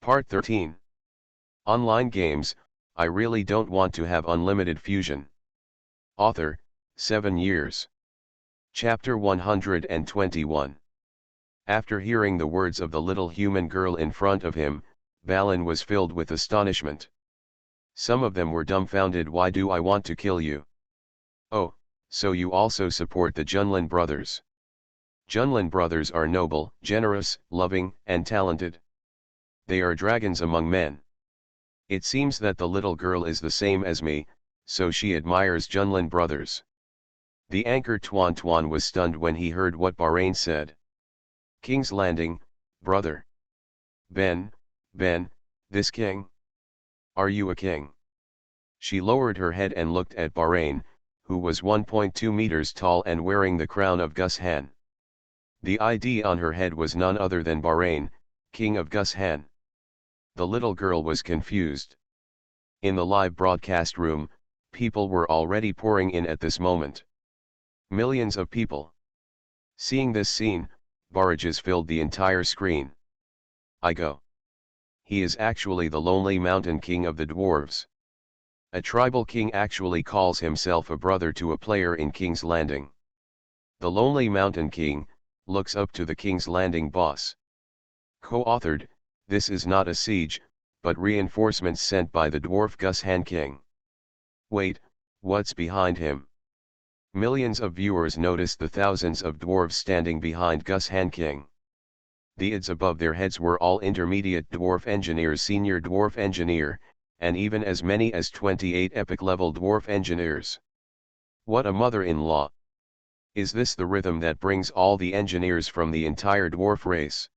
Part 13. Online games, I really don't want to have unlimited fusion. Author, 7 years. Chapter 121. After hearing the words of the little human girl in front of him, Balin was filled with astonishment. Some of them were dumbfounded. Why do I want to kill you? Oh, so you also support the Junlin brothers. Junlin brothers are noble, generous, loving, and talented. They are dragons among men. It seems that the little girl is the same as me, so she admires Junlin brothers. The anchor Tuan Tuan was stunned when he heard what Bahrain said. King's Landing, brother. Ben, this king? Are you a king? She lowered her head and looked at Bahrain, who was 1.2 meters tall and wearing the crown of Gus Han. The ID on her head was none other than Bahrain, king of Gus Han. The little girl was confused. In the live broadcast room, people were already pouring in at this moment. Millions of people. Seeing this scene, barrages filled the entire screen. I go. He is actually the Lonely Mountain King of the Dwarves. A tribal king actually calls himself a brother to a player in King's Landing. The Lonely Mountain King looks up to the King's Landing boss. Co-authored, this is not a siege, but reinforcements sent by the dwarf Gus Han King. Wait, what's behind him? Millions of viewers noticed the thousands of dwarves standing behind Gus Han King. The ids above their heads were all intermediate dwarf engineers, senior dwarf engineer, and even as many as 28 epic level dwarf engineers. What a mother-in-law! Is this the rhythm that brings all the engineers from the entire dwarf race?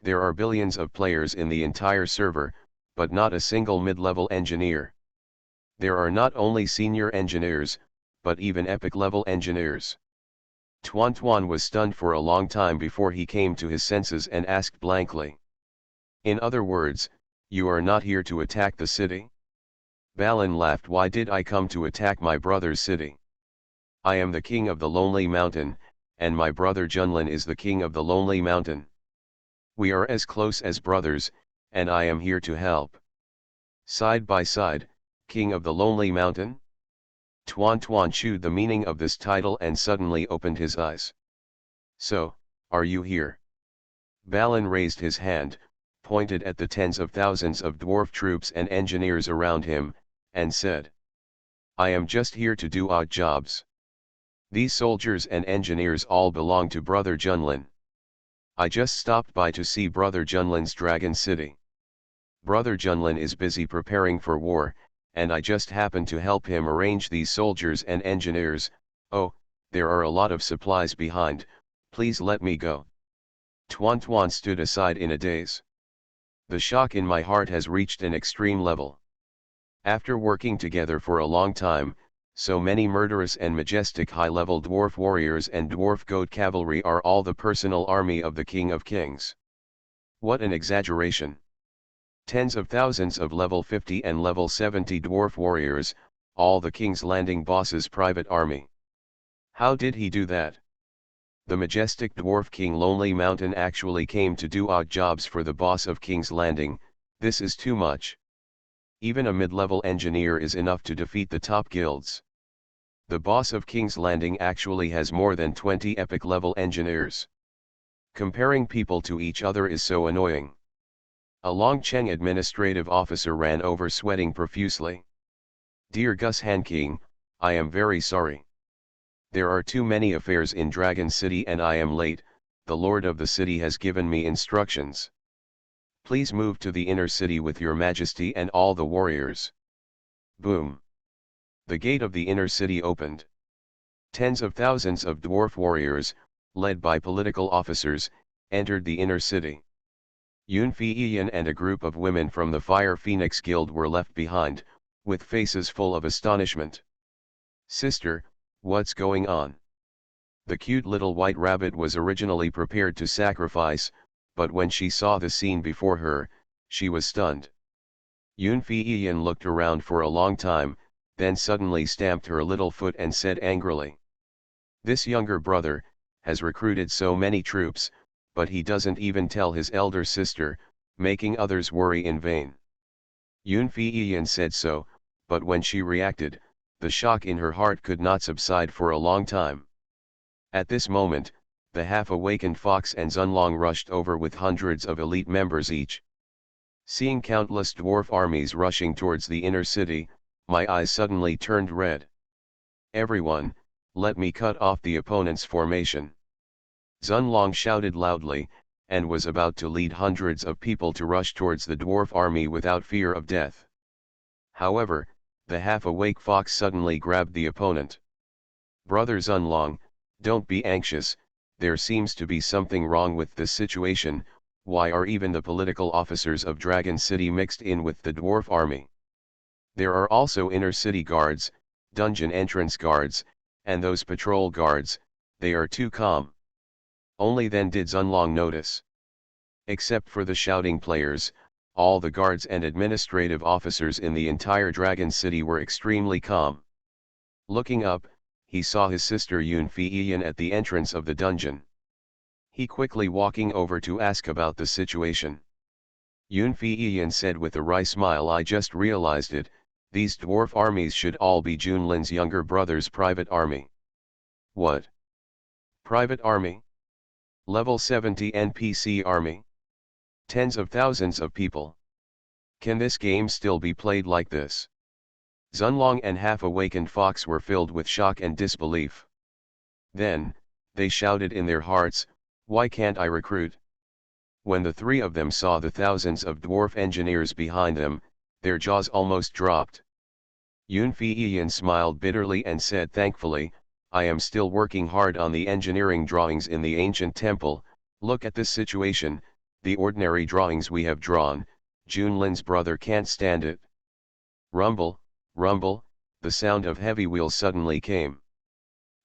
There are billions of players in the entire server, but not a single mid-level engineer. There are not only senior engineers, but even epic level engineers. Tuan Tuan was stunned for a long time before he came to his senses and asked blankly. In other words, you are not here to attack the city? Balin laughed. Why did I come to attack my brother's city? I am the king of the Lonely Mountain, and my brother Junlin is the king of the Lonely Mountain. We are as close as brothers, and I am here to help. Side by side, king of the Lonely Mountain? Tuan Tuan chewed the meaning of this title and suddenly opened his eyes. So, are you here? Balin raised his hand, pointed at the tens of thousands of dwarf troops and engineers around him, and said. I am just here to do odd jobs. These soldiers and engineers all belong to Brother Junlin. I just stopped by to see Brother Junlin's Dragon City. Brother Junlin is busy preparing for war, and I just happened to help him arrange these soldiers and engineers. Oh, there are a lot of supplies behind, please let me go. Tuan Tuan stood aside in a daze. The shock in my heart has reached an extreme level. After working together for a long time, so many murderous and majestic high-level dwarf warriors and dwarf goat cavalry are all the personal army of the King of Kings. What an exaggeration! Tens of thousands of level 50 and level 70 dwarf warriors, all the King's Landing boss's private army. How did he do that? The majestic dwarf King Lonely Mountain actually came to do odd jobs for the boss of King's Landing. This is too much. Even a mid-level engineer is enough to defeat the top guilds. The boss of King's Landing actually has more than 20 epic level engineers. Comparing people to each other is so annoying. A Longcheng administrative officer ran over sweating profusely. Dear Gus Han King, I am very sorry. There are too many affairs in Dragon City and I am late. The lord of the city has given me instructions. Please move to the inner city with your majesty and all the warriors. Boom. The gate of the inner city opened. Tens of thousands of dwarf warriors, led by political officers, entered the inner city. Yun Fiyan and a group of women from the Fire Phoenix Guild were left behind, with faces full of astonishment. Sister, what's going on? The cute little white rabbit was originally prepared to sacrifice, but when she saw the scene before her, she was stunned. Yun Fiyan looked around for a long time, then suddenly stamped her little foot and said angrily. This younger brother has recruited so many troops, but he doesn't even tell his elder sister, making others worry in vain. Yun Fiyan said so, but when she reacted, the shock in her heart could not subside for a long time. At this moment, the half-awakened Fox and Zunlong rushed over with hundreds of elite members each. Seeing countless dwarf armies rushing towards the inner city, my eyes suddenly turned red. "Everyone, let me cut off the opponent's formation." Zunlong shouted loudly, and was about to lead hundreds of people to rush towards the dwarf army without fear of death. However, the half-awake Fox suddenly grabbed the opponent. "Brother Zunlong, don't be anxious, there seems to be something wrong with this situation. Why are even the political officers of Dragon City mixed in with the dwarf army? There are also inner city guards, dungeon entrance guards, and those patrol guards, they are too calm." Only then did Zunlong notice. Except for the shouting players, all the guards and administrative officers in the entire Dragon City were extremely calm. Looking up, he saw his sister Yun Fiyan at the entrance of the dungeon. He quickly walking over to ask about the situation. Yun Fiyan said with a wry smile, "I just realized it, these dwarf armies should all be Junlin's younger brother's private army." "What? Private army? Level 70 NPC army? Tens of thousands of people? Can this game still be played like this?" Zunlong and half-awakened Fox were filled with shock and disbelief. Then, they shouted in their hearts, "Why can't I recruit?" When the three of them saw the thousands of dwarf engineers behind them, their jaws almost dropped. Yun Fiyan smiled bitterly and said thankfully, "I am still working hard on the engineering drawings in the ancient temple. Look at this situation, the ordinary drawings we have drawn, Junlin's brother can't stand it." Rumble, rumble, the sound of heavy wheels suddenly came.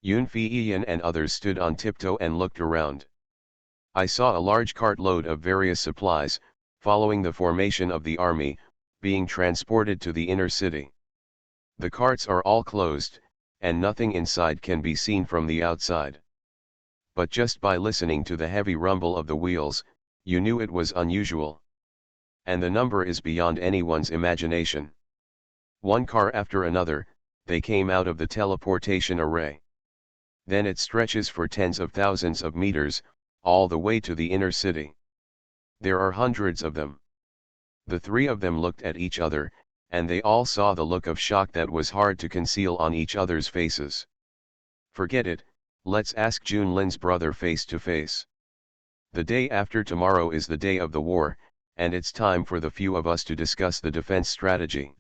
Yun Fiyan and others stood on tiptoe and looked around. I saw a large cartload of various supplies, following the formation of the army, being transported to the inner city. The carts are all closed, and nothing inside can be seen from the outside. But just by listening to the heavy rumble of the wheels, you knew it was unusual. And the number is beyond anyone's imagination. One car after another, they came out of the teleportation array. Then it stretches for tens of thousands of meters, all the way to the inner city. There are hundreds of them. The three of them looked at each other, and they all saw the look of shock that was hard to conceal on each other's faces. "Forget it, let's ask Junlin's brother face to face. The day after tomorrow is the day of the war, and it's time for the few of us to discuss the defense strategy."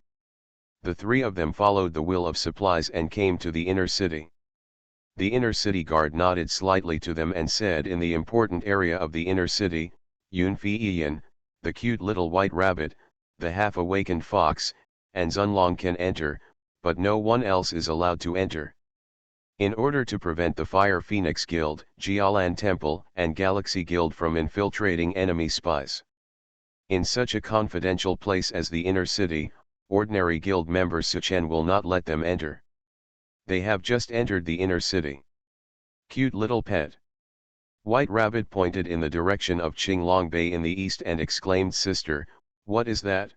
The three of them followed the wheel of supplies and came to the inner city. The inner city guard nodded slightly to them and said, "In the important area of the inner city, Yun Fiyan, the cute little white rabbit, the half-awakened fox, and Zunlong can enter, but no one else is allowed to enter. In order to prevent the Fire Phoenix Guild, Jialan Temple, and Galaxy Guild from infiltrating enemy spies. In such a confidential place as the inner city, ordinary guild member Suchen will not let them enter. They have just entered the inner city. Cute little pet." White Rabbit pointed in the direction of Qinglong Bay in the east and exclaimed, "Sister, what is that?"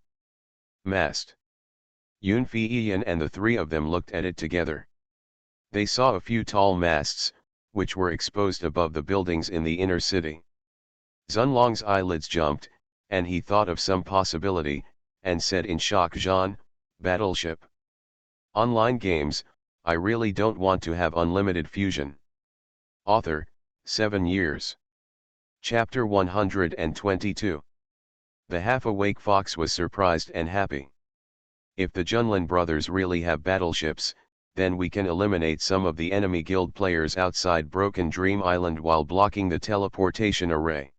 "Mast." Yun Fiyan and the three of them looked at it together. They saw a few tall masts, which were exposed above the buildings in the inner city. Zunlong's eyelids jumped, and he thought of some possibility, and said in shock, "Jean, battleship. Online games, I really don't want to have unlimited fusion." Author, 7 years. Chapter 122. The half-awake Fox was surprised and happy. "If the Junlin brothers really have battleships, then we can eliminate some of the enemy guild players outside Broken Dream Island while blocking the teleportation array.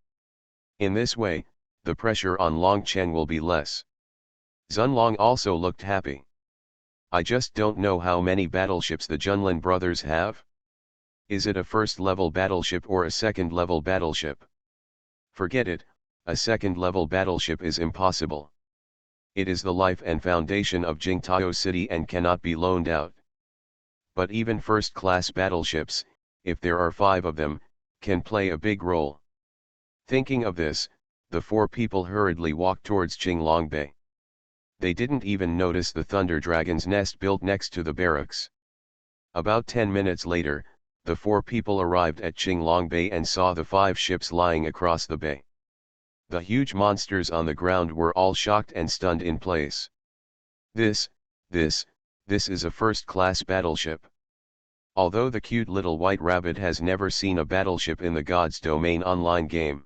In this way, the pressure on Longchen will be less." Zunlong also looked happy. "I just don't know how many battleships the Junlin brothers have. Is it a first-level battleship or a second-level battleship?" "Forget it, a second-level battleship is impossible. It is the life and foundation of Jingtao City and cannot be loaned out. But even first-class battleships, if there are 5 of them, can play a big role." Thinking of this, the four people hurriedly walked towards Qinglong Bay. They didn't even notice the Thunder Dragon's nest built next to the barracks. About 10 minutes later, the four people arrived at Qinglong Bay and saw the 5 ships lying across the bay. The huge monsters on the ground were all shocked and stunned in place. This is a first-class battleship. Although the cute little white rabbit has never seen a battleship in the God's Domain online game.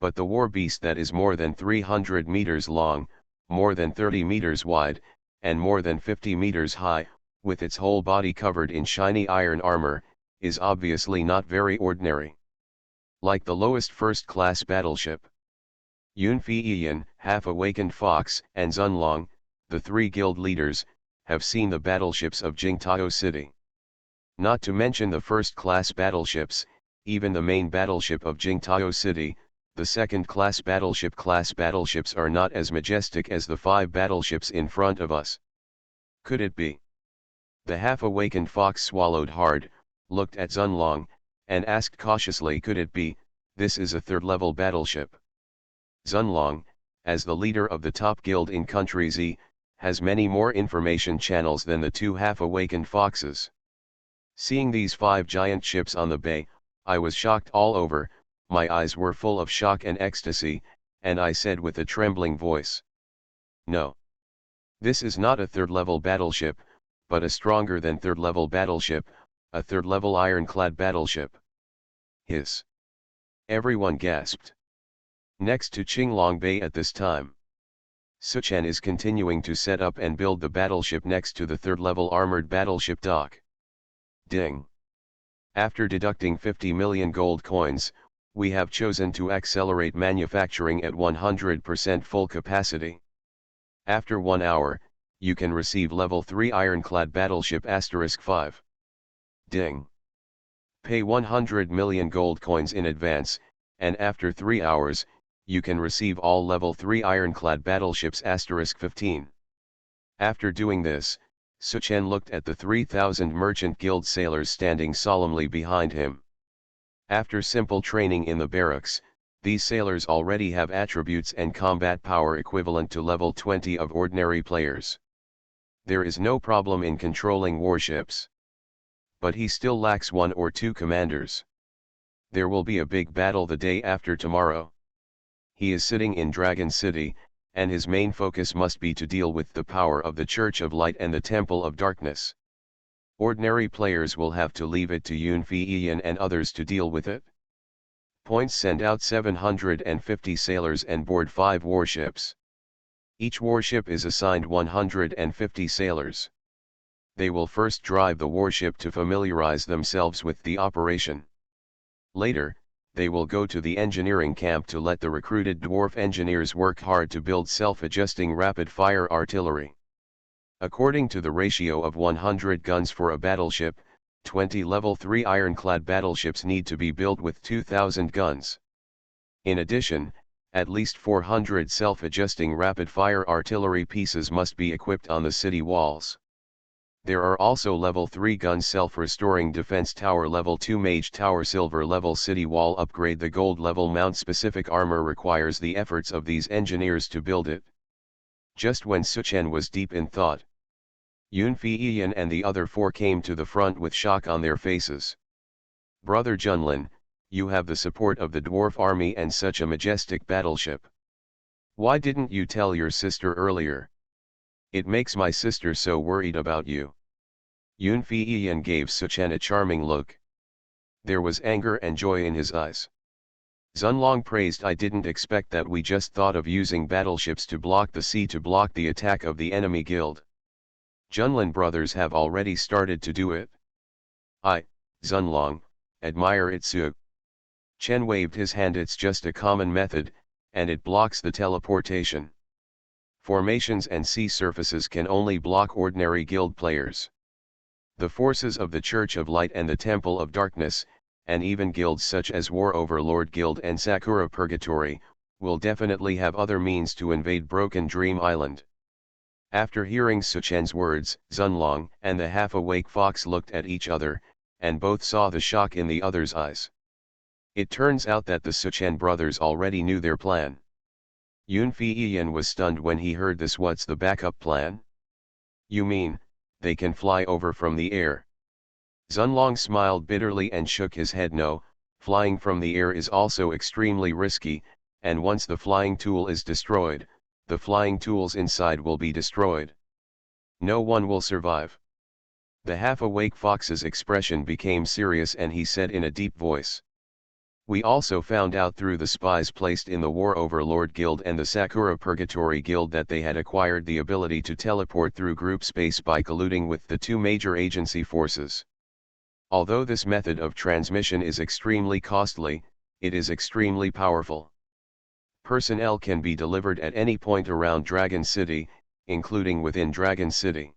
But the war beast that is more than 300 meters long, more than 30 meters wide, and more than 50 meters high, with its whole body covered in shiny iron armor, is obviously not very ordinary. Like the lowest first-class battleship. Yun Feiyan, Half-Awakened Fox, and Zunlong, the 3 guild leaders, have seen the battleships of Jingtao City. Not to mention the first-class battleships, even the main battleship of Jingtao City, the second-class battleships are not as majestic as the 5 battleships in front of us. Could it be? The half-awakened fox swallowed hard, looked at Zunlong, and asked cautiously, could it be, this is a third-level battleship? Zunlong, as the leader of the top guild in Country Z, has many more information channels than the 2 half-awakened foxes. Seeing these 5 giant ships on the bay, I was shocked all over, my eyes were full of shock and ecstasy, and I said with a trembling voice, no. This is not a third-level battleship, but a stronger than third-level battleship, a third-level ironclad battleship. Hiss. Everyone gasped. Next to Qinglong Bay at this time, Suchen is continuing to set up and build the battleship next to the third-level armored battleship dock. Ding. After deducting 50 million gold coins, we have chosen to accelerate manufacturing at 100% full capacity. After 1 hour, you can receive level 3 ironclad battleship *5. Ding. Pay 100 million gold coins in advance, and after 3 hours, you can receive all level 3 ironclad battleships *15. After doing this, Suchen looked at the 3,000 merchant guild sailors standing solemnly behind him. After simple training in the barracks, these sailors already have attributes and combat power equivalent to level 20 of ordinary players. There is no problem in controlling warships. But he still lacks 1 or 2 commanders. There will be a big battle the day after tomorrow. He is sitting in Dragon City, and his main focus must be to deal with the power of the Church of Light and the Temple of Darkness. Ordinary players will have to leave it to Yun Feiyan and others to deal with it. Points: send out 750 sailors and board 5 warships. Each warship is assigned 150 sailors. They will first drive the warship to familiarize themselves with the operation. Later, they will go to the engineering camp to let the recruited dwarf engineers work hard to build self-adjusting rapid-fire artillery. According to the ratio of 100 guns for a battleship, 20 level 3 ironclad battleships need to be built with 2,000 guns. In addition, at least 400 self-adjusting rapid-fire artillery pieces must be equipped on the city walls. There are also level 3 gun self-restoring defense tower, level 2 mage tower, silver level city wall upgrade. The gold level mount specific armor requires the efforts of these engineers to build it. Just when Suchen was deep in thought, Yun Feiyan and the other 4 came to the front with shock on their faces. Brother Junlin, you have the support of the dwarf army and such a majestic battleship. Why didn't you tell your sister earlier? It makes my sister so worried about you. Yun Feiyan gave Suchen a charming look. There was anger and joy in his eyes. Zunlong praised, I didn't expect that. We just thought of using battleships to block the sea, to block the attack of the enemy guild. Junlin brothers have already started to do it. I, Zunlong, admire it too. Chen waved his hand. It's just a common method, and it blocks the teleportation. Formations and sea surfaces can only block ordinary guild players. The forces of the Church of Light and the Temple of Darkness, and even guilds such as War Overlord Guild and Sakura Purgatory, will definitely have other means to invade Broken Dream Island. After hearing Suchen's words, Zunlong and the half-awake fox looked at each other, and both saw the shock in the other's eyes. It turns out that the Suchen brothers already knew their plan. Yun Feiyan was stunned when he heard this. What's the backup plan? You mean, they can fly over from the air? Zunlong smiled bitterly and shook his head. No, flying from the air is also extremely risky, and once the flying tool is destroyed, the flying tools inside will be destroyed. No one will survive. The half-awake fox's expression became serious and he said in a deep voice. We also found out through the spies placed in the War Overlord Guild and the Sakura Purgatory Guild that they had acquired the ability to teleport through group space by colluding with the two major agency forces. Although this method of transmission is extremely costly, it is extremely powerful. Personnel can be delivered at any point around Dragon City, including within Dragon City.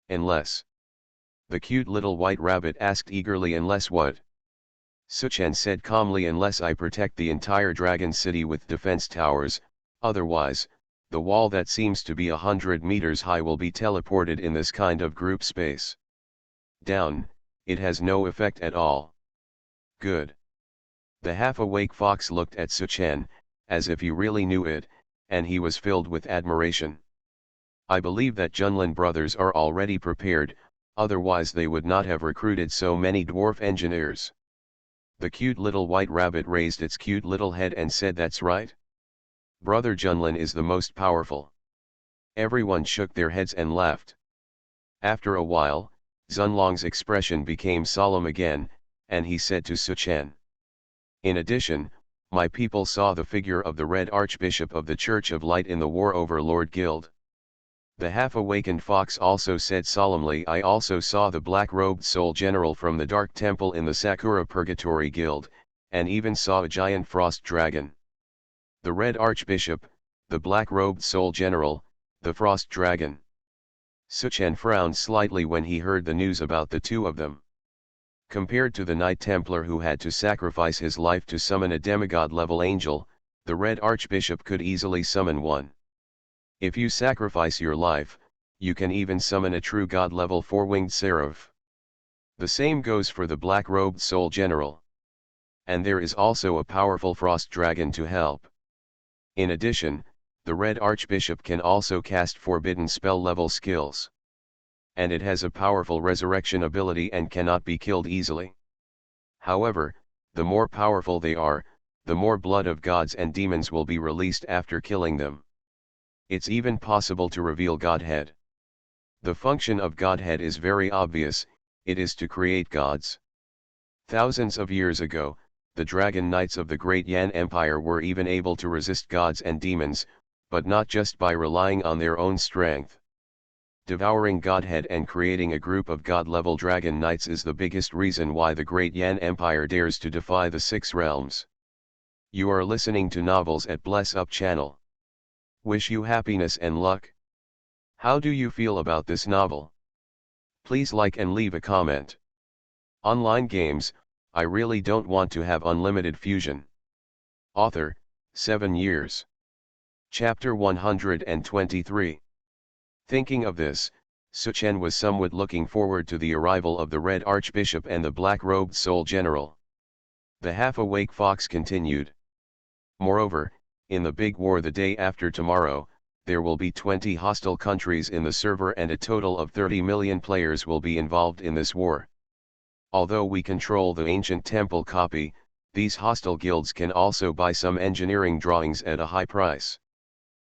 Unless. The cute little white rabbit asked eagerly. Unless what? Suchen said calmly. Unless I protect the entire Dragon City with defense towers, otherwise, the wall that seems to be 100 meters high will be teleported in this kind of group space. Down, it has no effect at all. Good. The half-awake fox looked at Suchen, as if he really knew it, and he was filled with admiration. I believe that Junlin brothers are already prepared, otherwise they would not have recruited so many dwarf engineers. The cute little white rabbit raised its cute little head and said, that's right. Brother Junlin is the most powerful. Everyone shook their heads and laughed. After a while, Zunlong's expression became solemn again, and he said to Suchen. In addition, my people saw the figure of the Red Archbishop of the Church of Light in the War Overlord Guild. The half-awakened fox also said solemnly, I also saw the black-robed soul general from the Dark Temple in the Sakura Purgatory Guild, and even saw a giant frost dragon. The Red Archbishop, the black-robed soul general, the frost dragon. Suchen frowned slightly when he heard the news about the two of them. Compared to the Knight Templar who had to sacrifice his life to summon a demigod-level angel, the Red Archbishop could easily summon one. If you sacrifice your life, you can even summon a true god-level four-winged seraph. The same goes for the black-robed soul general. And there is also a powerful frost dragon to help. In addition, the Red Archbishop can also cast forbidden spell-level skills. And it has a powerful resurrection ability and cannot be killed easily. However, the more powerful they are, the more blood of gods and demons will be released after killing them. It's even possible to reveal Godhead. The function of Godhead is very obvious, it is to create gods. Thousands of years ago, the Dragon Knights of the Great Yan Empire were even able to resist gods and demons, but not just by relying on their own strength. Devouring Godhead and creating a group of god-level Dragon Knights is the biggest reason why the Great Yan Empire dares to defy the Six Realms. You are listening to Novels at Bless Up channel. Wish you happiness and luck. How do you feel about this novel? Please like and leave a comment. Online games, I really don't want to have unlimited fusion. Author, 7 years. Chapter 123. Thinking of this, Suchen was somewhat looking forward to the arrival of the Red Archbishop and the black-robed soul general. The half-awake fox continued. Moreover, in the big war the day after tomorrow, there will be 20 hostile countries in the server and a total of 30 million players will be involved in this war. Although we control the ancient temple copy, these hostile guilds can also buy some engineering drawings at a high price.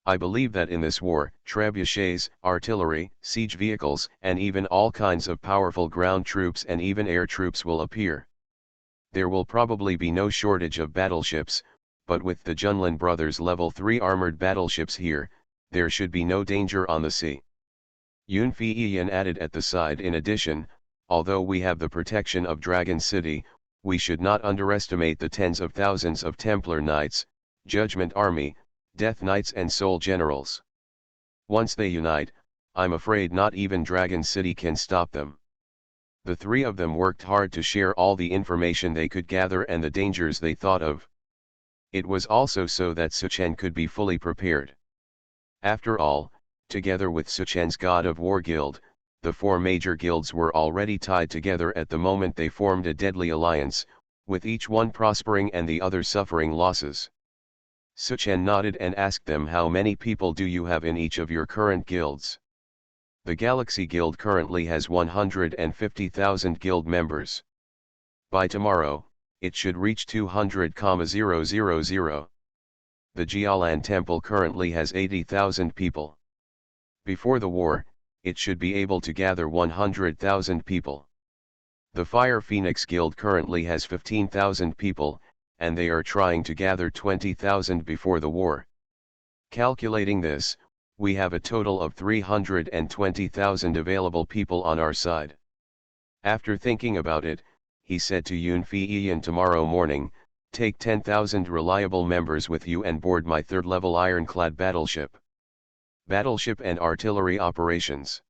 I believe that in this war, trebuchets, artillery, siege vehicles, and even all kinds of powerful ground troops and even air troops will appear. There will probably be no shortage of battleships, but with the Junlin brothers level 3 armored battleships here, there should be no danger on the sea. Yun Feiyan added at the side. In addition, although we have the protection of Dragon City, we should not underestimate the tens of thousands of Templar Knights, Judgment Army, Death Knights and Soul Generals. Once they unite, I'm afraid not even Dragon City can stop them. The three of them worked hard to share all the information they could gather and the dangers they thought of. It was also so that Suchen could be fully prepared. After all, together with Suchen's God of War Guild, the four major guilds were already tied together at the moment they formed a deadly alliance, with each one prospering and the other suffering losses. Suchen nodded and asked them, how many people do you have in each of your current guilds? The Galaxy Guild currently has 150,000 guild members. By tomorrow, it should reach 200,000. The Jialan Temple currently has 80,000 people. Before the war, it should be able to gather 100,000 people. The Fire Phoenix Guild currently has 15,000 people, and they are trying to gather 20,000 before the war. Calculating this, we have a total of 320,000 available people on our side. After thinking about it, he said to Yun Feiyan, tomorrow morning, take 10,000 reliable members with you and board my third-level ironclad battleship. Battleship and artillery operations.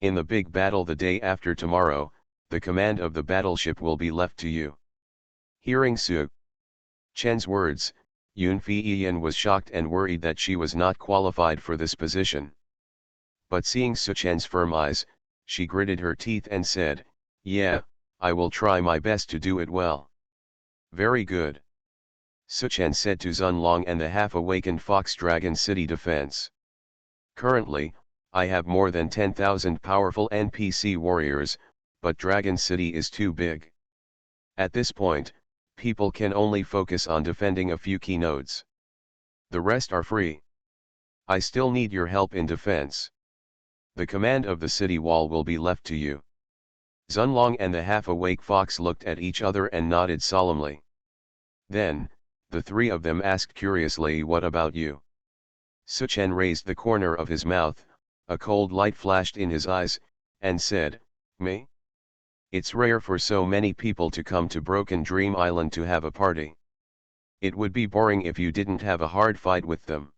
In the big battle the day after tomorrow, the command of the battleship will be left to you. Hearing Su Chen's words, Yun Feiyan was shocked and worried that she was not qualified for this position. But seeing Su Chen's firm eyes, she gritted her teeth and said, yeah, I will try my best to do it well. Very good. Su Chen said to Zunlong and the half-awakened Fox Dragon City Defense. Currently, I have more than 10,000 powerful NPC warriors, but Dragon City is too big. At this point, people can only focus on defending a few key nodes. The rest are free. I still need your help in defense. The command of the city wall will be left to you. Zunlong and the half-awake Fox looked at each other and nodded solemnly. Then, the three of them asked curiously, what about you? Su Chen raised the corner of his mouth, a cold light flashed in his eyes, and said, me? It's rare for so many people to come to Broken Dream Island to have a party. It would be boring if you didn't have a hard fight with them.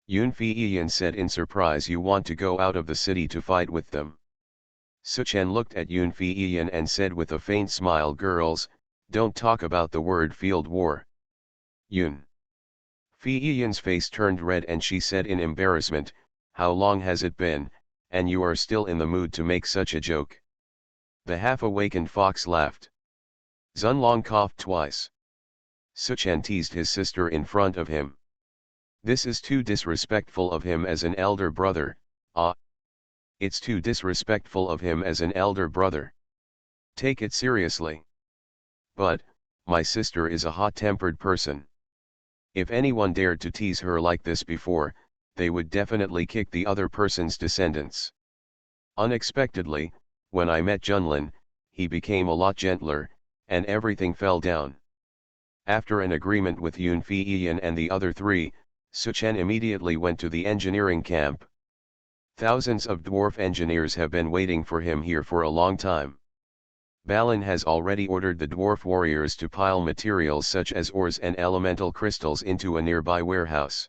Yun Feiyan said in surprise, you want to go out of the city to fight with them? Su Chen looked at Yun Feiyan and said with a faint smile, girls, don't talk about the word field war. Yun Feiyan's face turned red and she said in embarrassment, how long has it been, and you are still in the mood to make such a joke? The half-awakened Fox laughed. Zunlong coughed twice. Su Chen teased his sister in front of him. This is too disrespectful of him as an elder brother. It's too disrespectful of him as an elder brother. Take it seriously. But, my sister is a hot-tempered person. If anyone dared to tease her like this before, they would definitely kick the other person's descendants. Unexpectedly, when I met Junlin, he became a lot gentler, and everything fell down. After an agreement with Yun Feiyan and the other three, Su Chen immediately went to the engineering camp. Thousands of dwarf engineers have been waiting for him here for a long time. Balin has already ordered the dwarf warriors to pile materials such as ores and elemental crystals into a nearby warehouse.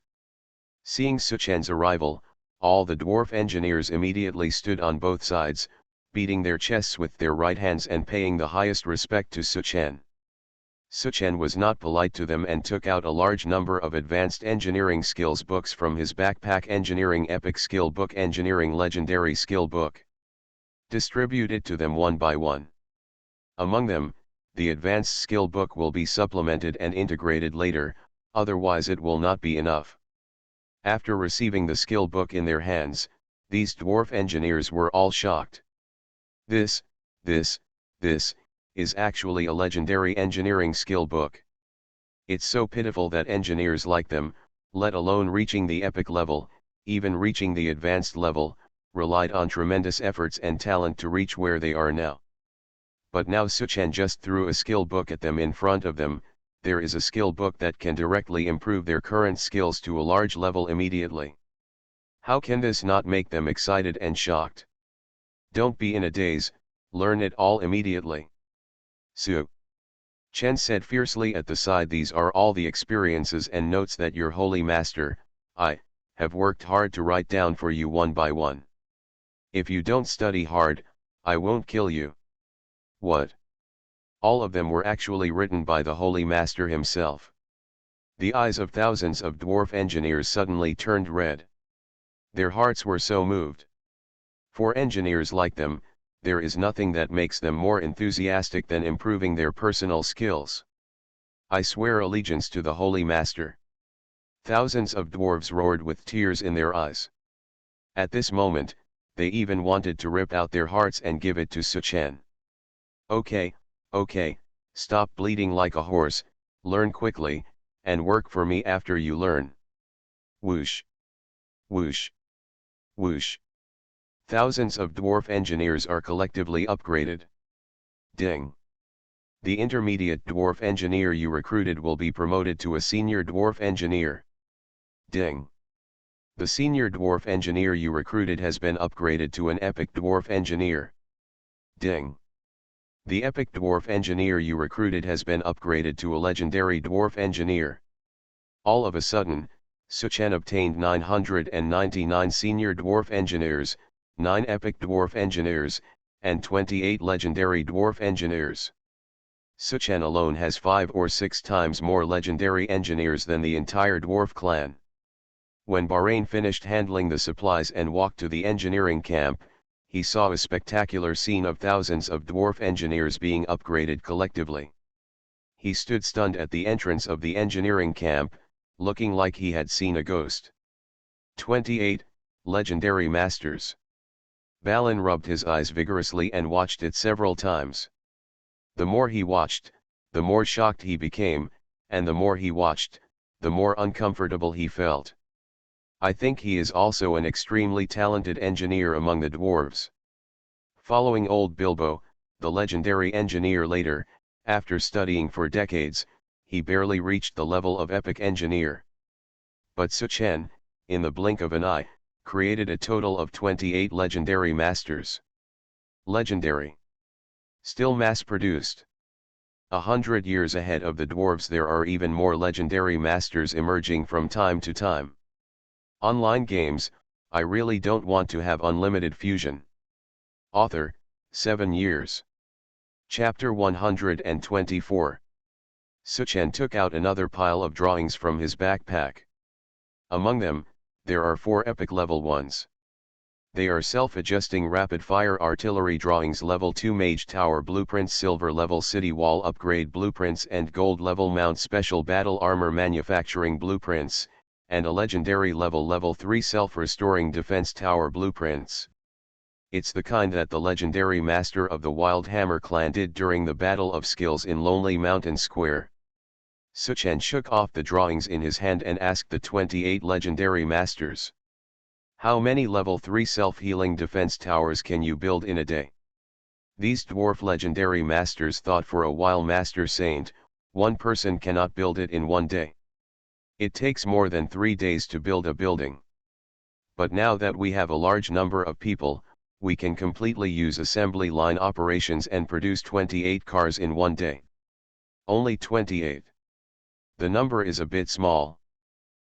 Seeing Su Chen's arrival, all the dwarf engineers immediately stood on both sides, beating their chests with their right hands and paying the highest respect to Su Chen. Su Chen was not polite to them and took out a large number of advanced engineering skills books from his backpack. Engineering Epic Skill Book, Engineering Legendary Skill Book. Distributed to them one by one. Among them, the Advanced Skill Book will be supplemented and integrated later, otherwise it will not be enough. After receiving the skill book in their hands, these dwarf engineers were all shocked. This is actually a legendary engineering skill book. It's so pitiful that engineers like them, let alone reaching the epic level, even reaching the advanced level, relied on tremendous efforts and talent to reach where they are now. But now Su Chen just threw a skill book at them in front of them. There is a skill book that can directly improve their current skills to a large level immediately. How can this not make them excited and shocked? Don't be in a daze, learn it all immediately. Su Chen said fiercely at the side, these are all the experiences and notes that your holy master, I, have worked hard to write down for you one by one. If you don't study hard, I won't kill you. What? All of them were actually written by the holy master himself. The eyes of thousands of dwarf engineers suddenly turned red. Their hearts were so moved. For engineers like them, there is nothing that makes them more enthusiastic than improving their personal skills. I swear allegiance to the Holy Master. Thousands of dwarves roared with tears in their eyes. At this moment, they even wanted to rip out their hearts and give it to Suchen. Okay, okay, stop bleeding like a horse, learn quickly, and work for me after you learn. Whoosh! Whoosh! Whoosh! Thousands of dwarf engineers are collectively upgraded. Ding! The intermediate dwarf engineer you recruited will be promoted to a senior dwarf engineer. Ding! The senior dwarf engineer you recruited has been upgraded to an epic dwarf engineer. Ding! The epic dwarf engineer you recruited has been upgraded to a legendary dwarf engineer. All of a sudden, Suchen obtained 999 senior dwarf engineers, 9 epic dwarf engineers, and 28 legendary dwarf engineers. Suchen alone has 5 or 6 times more legendary engineers than the entire dwarf clan. When Bahrain finished handling the supplies and walked to the engineering camp, he saw a spectacular scene of thousands of dwarf engineers being upgraded collectively. He stood stunned at the entrance of the engineering camp, looking like he had seen a ghost. 28 Legendary Masters. Balin rubbed his eyes vigorously and watched it several times. The more he watched, the more shocked he became, and the more he watched, the more uncomfortable he felt. I think he is also an extremely talented engineer among the dwarves. Following old Bilbo, the legendary engineer later, after studying for decades, he barely reached the level of epic engineer. But Suchen, in the blink of an eye, created a total of 28 legendary masters. Legendary. Still mass-produced. 100 years ahead of the dwarves, there are even more legendary masters emerging from time to time. Online games, I really don't want to have unlimited fusion. Author, 7 years. Chapter 124. Suchen took out another pile of drawings from his backpack. Among them, there are 4 epic level ones. They are self-adjusting rapid-fire artillery drawings, level 2 mage tower blueprints, silver level city wall upgrade blueprints, and gold level mount special battle armor manufacturing blueprints, and a legendary level 3 self-restoring defense tower blueprints. It's the kind that the legendary master of the Wild Hammer clan did during the Battle of Skills in Lonely Mountain Square. Suchen shook off the drawings in his hand and asked the 28 legendary masters. How many level 3 self-healing defense towers can you build in a day? These dwarf legendary masters thought for a while. Master Saint, one person cannot build it in one day. It takes more than 3 days to build a building. But now that we have a large number of people, we can completely use assembly line operations and produce 28 cars in one day. Only 28. The number is a bit small.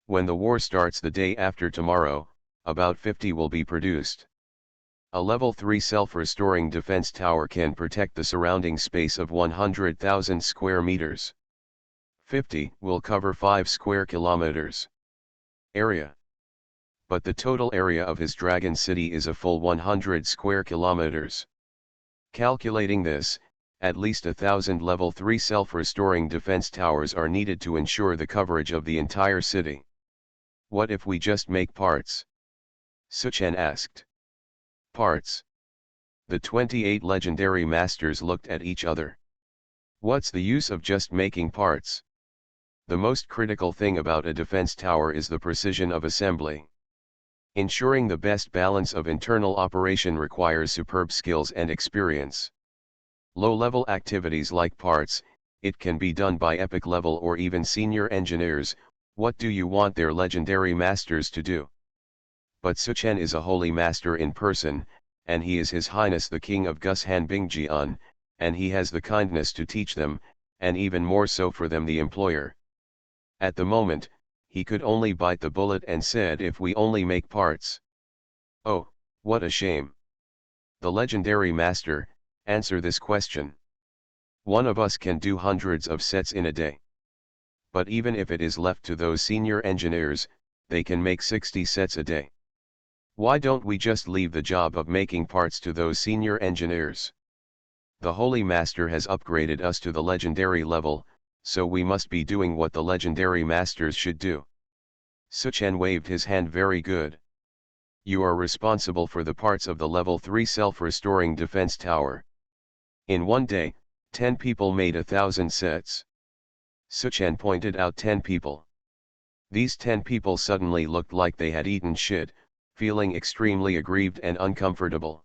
When the war starts the day after tomorrow, about 50 will be produced. A level 3 self-restoring defense tower can protect the surrounding space of 100,000 square meters. 50 will cover 5 square kilometers area. But the total area of his dragon city is a full 100 square kilometers. Calculating this, at least 1,000 level 3 self-restoring defense towers are needed to ensure the coverage of the entire city. What if we just make parts? Suchen asked. Parts? The 28 legendary masters looked at each other. What's the use of just making parts? The most critical thing about a defense tower is the precision of assembly. Ensuring the best balance of internal operation requires superb skills and experience. Low-level activities like parts, it can be done by epic level or even senior engineers. What do you want their legendary masters to do? But Suchen is a holy master in person, and he is His Highness the King of Gushan Bingjian, and he has the kindness to teach them, and even more so for them the employer. At the moment, he could only bite the bullet and said, if we only make parts. Oh, what a shame. The legendary master, answer this question. One of us can do hundreds of sets in a day. But even if it is left to those senior engineers, they can make 60 sets a day. Why don't we just leave the job of making parts to those senior engineers? The Holy Master has upgraded us to the legendary level, so we must be doing what the legendary masters should do. Suchen waved his hand. Very good. You are responsible for the parts of the level 3 self-restoring defense tower. In one day, 10 people made 1,000 sets. Suchen pointed out 10 people. These 10 people suddenly looked like they had eaten shit, feeling extremely aggrieved and uncomfortable.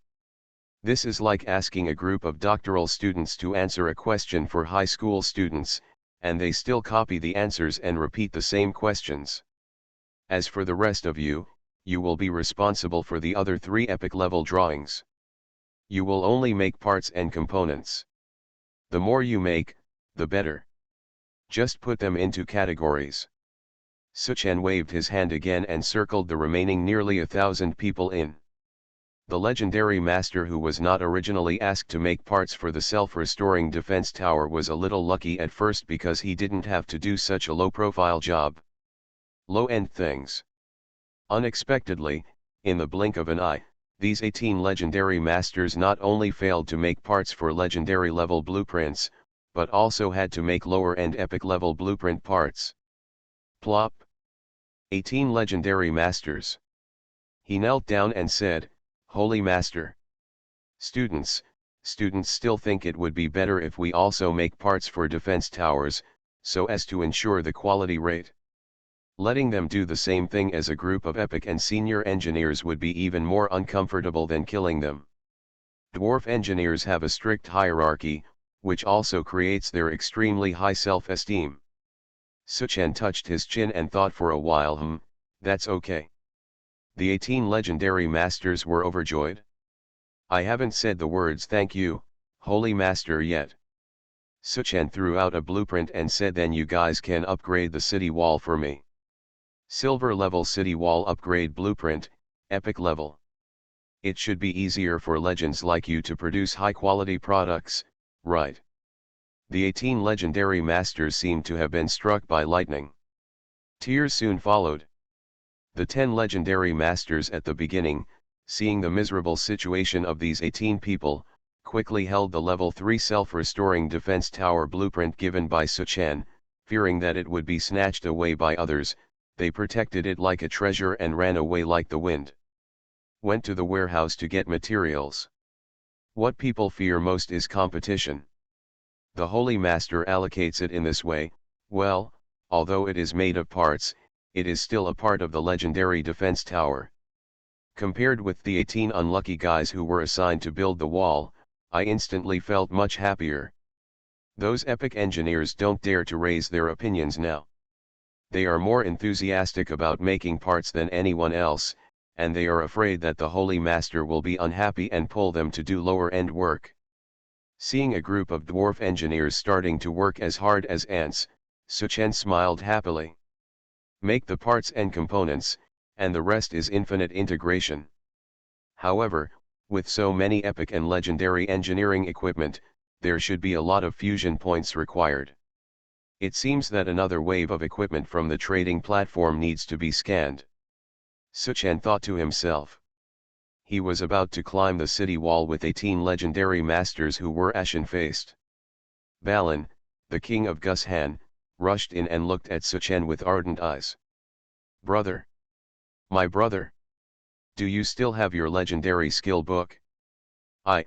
This is like asking a group of doctoral students to answer a question for high school students, and they still copy the answers and repeat the same questions. As for the rest of you, you will be responsible for the other 3 epic level drawings. You will only make parts and components. The more you make, the better. Just put them into categories. Suchen waved his hand again and circled the remaining nearly 1,000 people in. The legendary master, who was not originally asked to make parts for the self-restoring defense tower, was a little lucky at first because he didn't have to do such a low-profile job. Low-end things. Unexpectedly, in the blink of an eye, these 18 legendary masters not only failed to make parts for legendary level blueprints, but also had to make lower-end epic level blueprint parts. Plop. 18 legendary masters. He knelt down and said, "Holy Master. Students still think it would be better if we also make parts for defense towers, so as to ensure the quality rate. Letting them do the same thing as a group of epic and senior engineers would be even more uncomfortable than killing them. Dwarf engineers have a strict hierarchy, which also creates their extremely high self-esteem." Suchen touched his chin and thought for a while. That's okay. The 18 legendary masters were overjoyed. "I haven't said the words thank you, Holy Master, yet." Suchen threw out a blueprint and said, "Then you guys can upgrade the city wall for me. Silver level city wall upgrade blueprint, epic level. It should be easier for legends like you to produce high quality products, right?" The 18 legendary masters seemed to have been struck by lightning. Tears soon followed. The 10 legendary masters at the beginning, seeing the miserable situation of these 18 people, quickly held the level 3 self-restoring defense tower blueprint given by Suchen, fearing that it would be snatched away by others. They protected it like a treasure and ran away like the wind. Went to the warehouse to get materials. What people fear most is competition. The Holy Master allocates it in this way. Well, although it is made of parts, it is still a part of the legendary defense tower. Compared with the 18 unlucky guys who were assigned to build the wall, I instantly felt much happier. Those epic engineers don't dare to raise their opinions now. They are more enthusiastic about making parts than anyone else, and they are afraid that the Holy Master will be unhappy and pull them to do lower-end work. Seeing a group of dwarf engineers starting to work as hard as ants, Suchen smiled happily. Make the parts and components, and the rest is infinite integration. However, with so many epic and legendary engineering equipment, there should be a lot of fusion points required. It seems that another wave of equipment from the trading platform needs to be scanned. Suchen thought to himself. He was about to climb the city wall with 18 legendary masters who were ashen-faced. Balin, the king of Gushan, rushed in and looked at Suchen with ardent eyes. "Brother! My brother! Do you still have your legendary skill book? I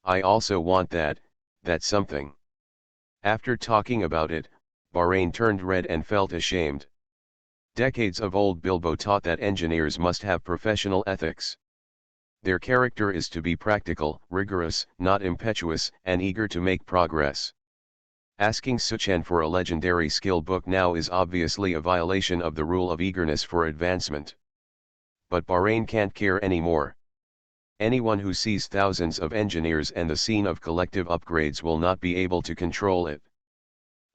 also want that, that's something." After talking about it, Bahrain turned red and felt ashamed. Decades of old Bilbo taught that engineers must have professional ethics. Their character is to be practical, rigorous, not impetuous, and eager to make progress. Asking Suchen for a legendary skill book now is obviously a violation of the rule of eagerness for advancement. But Bahrain can't care anymore. Anyone who sees thousands of engineers and the scene of collective upgrades will not be able to control it.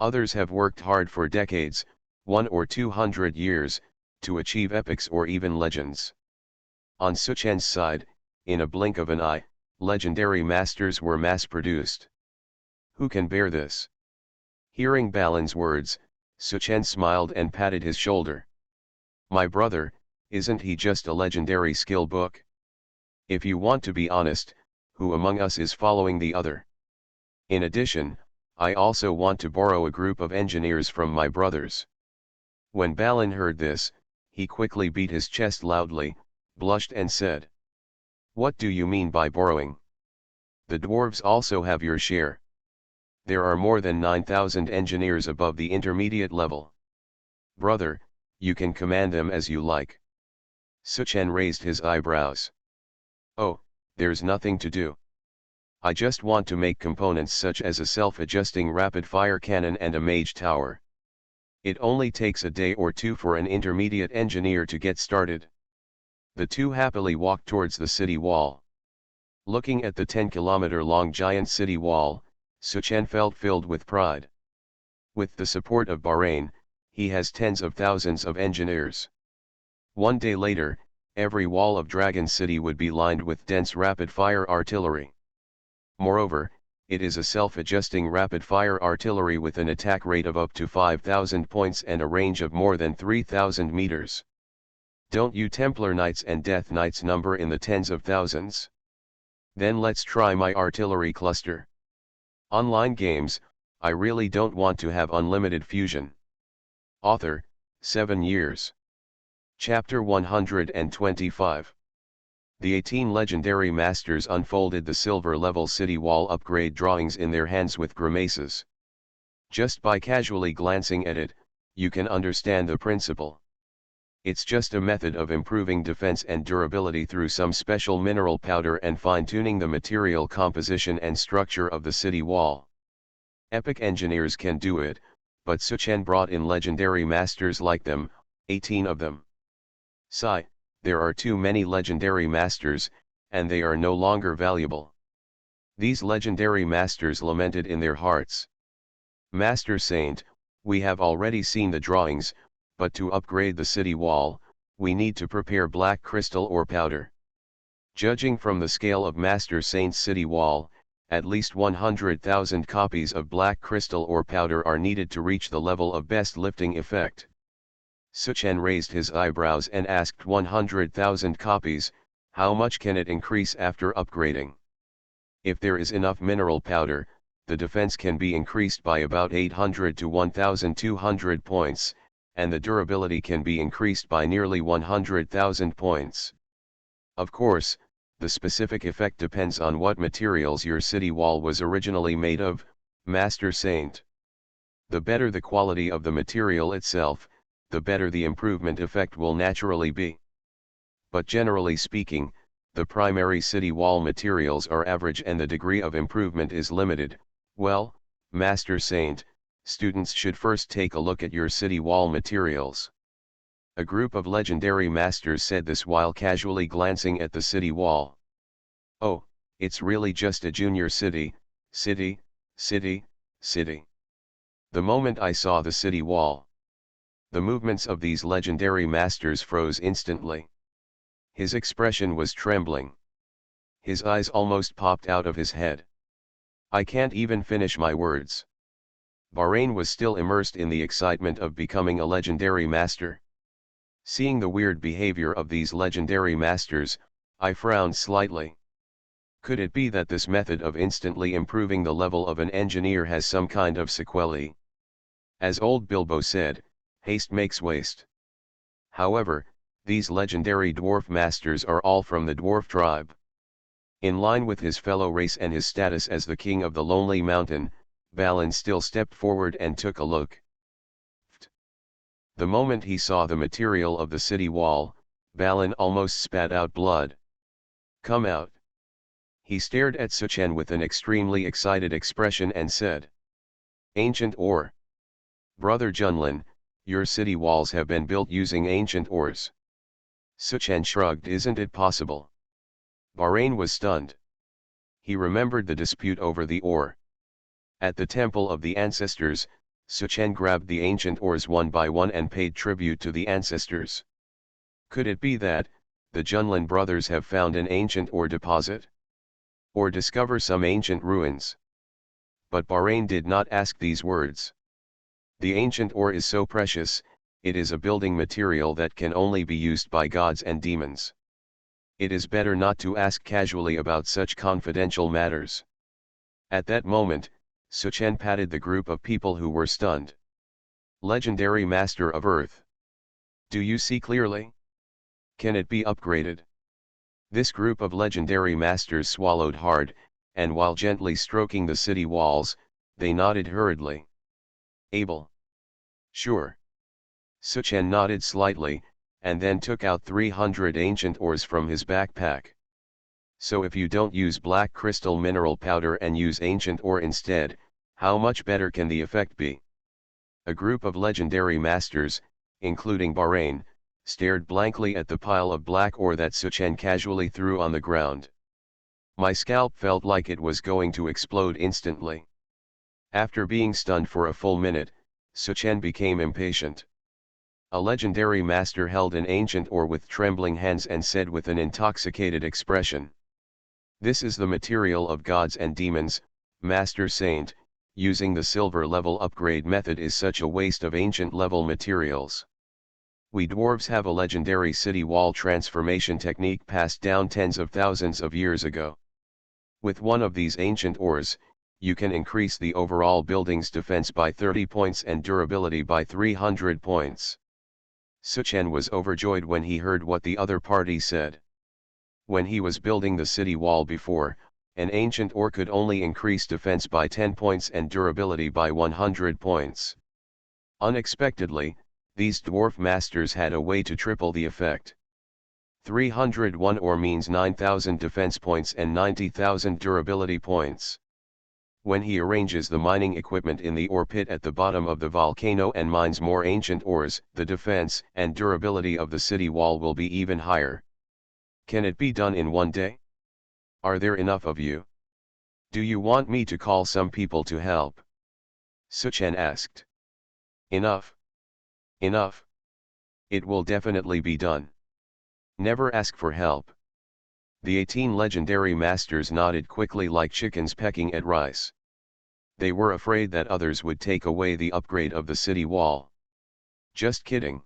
Others have worked hard for decades, 100 or 200 years, to achieve epics or even legends. On Suchen's side, in a blink of an eye, legendary masters were mass-produced. Who can bear this? Hearing Balin's words, Suchen smiled and patted his shoulder. "My brother, Isn't he just a legendary skill book? If you want to be honest, who among us is following the other? In addition, I also want to borrow a group of engineers from my brothers. When Balin heard this, he quickly beat his chest loudly, blushed and said, "What do you mean by borrowing? The dwarves also have your share. There are more than 9,000 engineers above the intermediate level. Brother, you can command them as you like." Suchen raised his eyebrows. "Oh, there's nothing to do. I just want to make components such as a self-adjusting rapid-fire cannon and a mage tower. It only takes a day or two for an intermediate engineer to get started." The two happily walked towards the city wall. Looking at the 10-kilometer-long giant city wall, Suchen felt filled with pride. With the support of Bahrain, he has tens of thousands of engineers. One day later, every wall of Dragon City would be lined with dense rapid-fire artillery. Moreover, it is a self-adjusting rapid-fire artillery with an attack rate of up to 5,000 points and a range of more than 3,000 meters. Don't you Templar Knights and Death Knights number in the tens of thousands? Then let's try my artillery cluster. Online games, I really don't want to have unlimited fusion. Author, 7 years. Chapter 125. The 18 legendary masters unfolded the silver-level city wall upgrade drawings in their hands with grimaces. Just by casually glancing at it, you can understand the principle. It's just a method of improving defense and durability through some special mineral powder and fine-tuning the material composition and structure of the city wall. Epic engineers can do it, but Suchen brought in legendary masters like them, 18 of them. Sigh, there are too many legendary masters, and they are no longer valuable. These legendary masters lamented in their hearts. "Master Saint, we have already seen the drawings, but to upgrade the city wall, we need to prepare black crystal or powder. Judging from the scale of Master Saint's city wall, at least 100,000 copies of black crystal or powder are needed to reach the level of best lifting effect." Suchen raised his eyebrows and asked, 100,000 copies, how much can it increase after upgrading? If there is enough mineral powder, the defense can be increased by about 800 to 1,200 points, and the durability can be increased by nearly 100,000 points. Of course, the specific effect depends on what materials your city wall was originally made of, Master Saint. The better the quality of the material itself, the better the improvement effect will naturally be. But generally speaking, the primary city wall materials are average and the degree of improvement is limited. Well, Master Saint, students should first take a look at your city wall materials. A group of legendary masters said this while casually glancing at the city wall. "Oh, it's really just a junior city, city. The moment I saw the city wall, the movements of these legendary masters froze instantly. His expression was trembling. His eyes almost popped out of his head. I can't even finish my words." Bahrain was still immersed in the excitement of becoming a legendary master. Seeing the weird behavior of these legendary masters, I frowned slightly. Could it be that this method of instantly improving the level of an engineer has some kind of sequelae? As old Bilbo said, haste makes waste. However, these legendary dwarf masters are all from the dwarf tribe. In line with his fellow race and his status as the king of the Lonely Mountain, Balin still stepped forward and took a look. The moment he saw the material of the city wall, Balin almost spat out blood. "Come out." He stared at Suchen with an extremely excited expression and said, "Ancient ore. Brother Junlin, your city walls have been built using ancient ores." Suchen shrugged. "Isn't it possible?" Bahrain was stunned. He remembered the dispute over the ore. At the Temple of the Ancestors, Suchen grabbed the ancient ores one by one and paid tribute to the ancestors. Could it be that, the Junlin brothers have found an ancient ore deposit? Or discover some ancient ruins? But Bahrain did not ask these words. The ancient ore is so precious, it is a building material that can only be used by gods and demons. It is better not to ask casually about such confidential matters. At that moment, Suchen patted the group of people who were stunned. Legendary Master of Earth. Do you see clearly? Can it be upgraded? This group of legendary masters swallowed hard, and while gently stroking the city walls, they nodded hurriedly. Able. Sure. Suchen nodded slightly, and then took out 300 ancient ores from his backpack. So if you don't use black crystal mineral powder and use ancient ore instead, how much better can the effect be? A group of legendary masters, including Bahrain, stared blankly at the pile of black ore that Suchen casually threw on the ground. My scalp felt like it was going to explode instantly. After being stunned for a full minute, Suchen became impatient. A legendary master held an ancient ore with trembling hands and said with an intoxicated expression, "This is the material of gods and demons, Master Saint. Using the silver level upgrade method is such a waste of ancient level materials. We dwarves have a legendary city wall transformation technique passed down tens of thousands of years ago. With one of these ancient ores, you can increase the overall building's defense by 30 points and durability by 300 points. Suchen was overjoyed when he heard what the other party said. When he was building the city wall before, an ancient ore could only increase defense by 10 points and durability by 100 points. Unexpectedly, these dwarf masters had a way to triple the effect. 301 ore means 9,000 defense points and 90,000 durability points. When he arranges the mining equipment in the ore pit at the bottom of the volcano and mines more ancient ores, the defense and durability of the city wall will be even higher. Can it be done in one day? Are there enough of you? Do you want me to call some people to help? Suchen asked. Enough. Enough. It will definitely be done. Never ask for help. The 18 legendary masters nodded quickly like chickens pecking at rice. They were afraid that others would take away the upgrade of the city wall. Just kidding.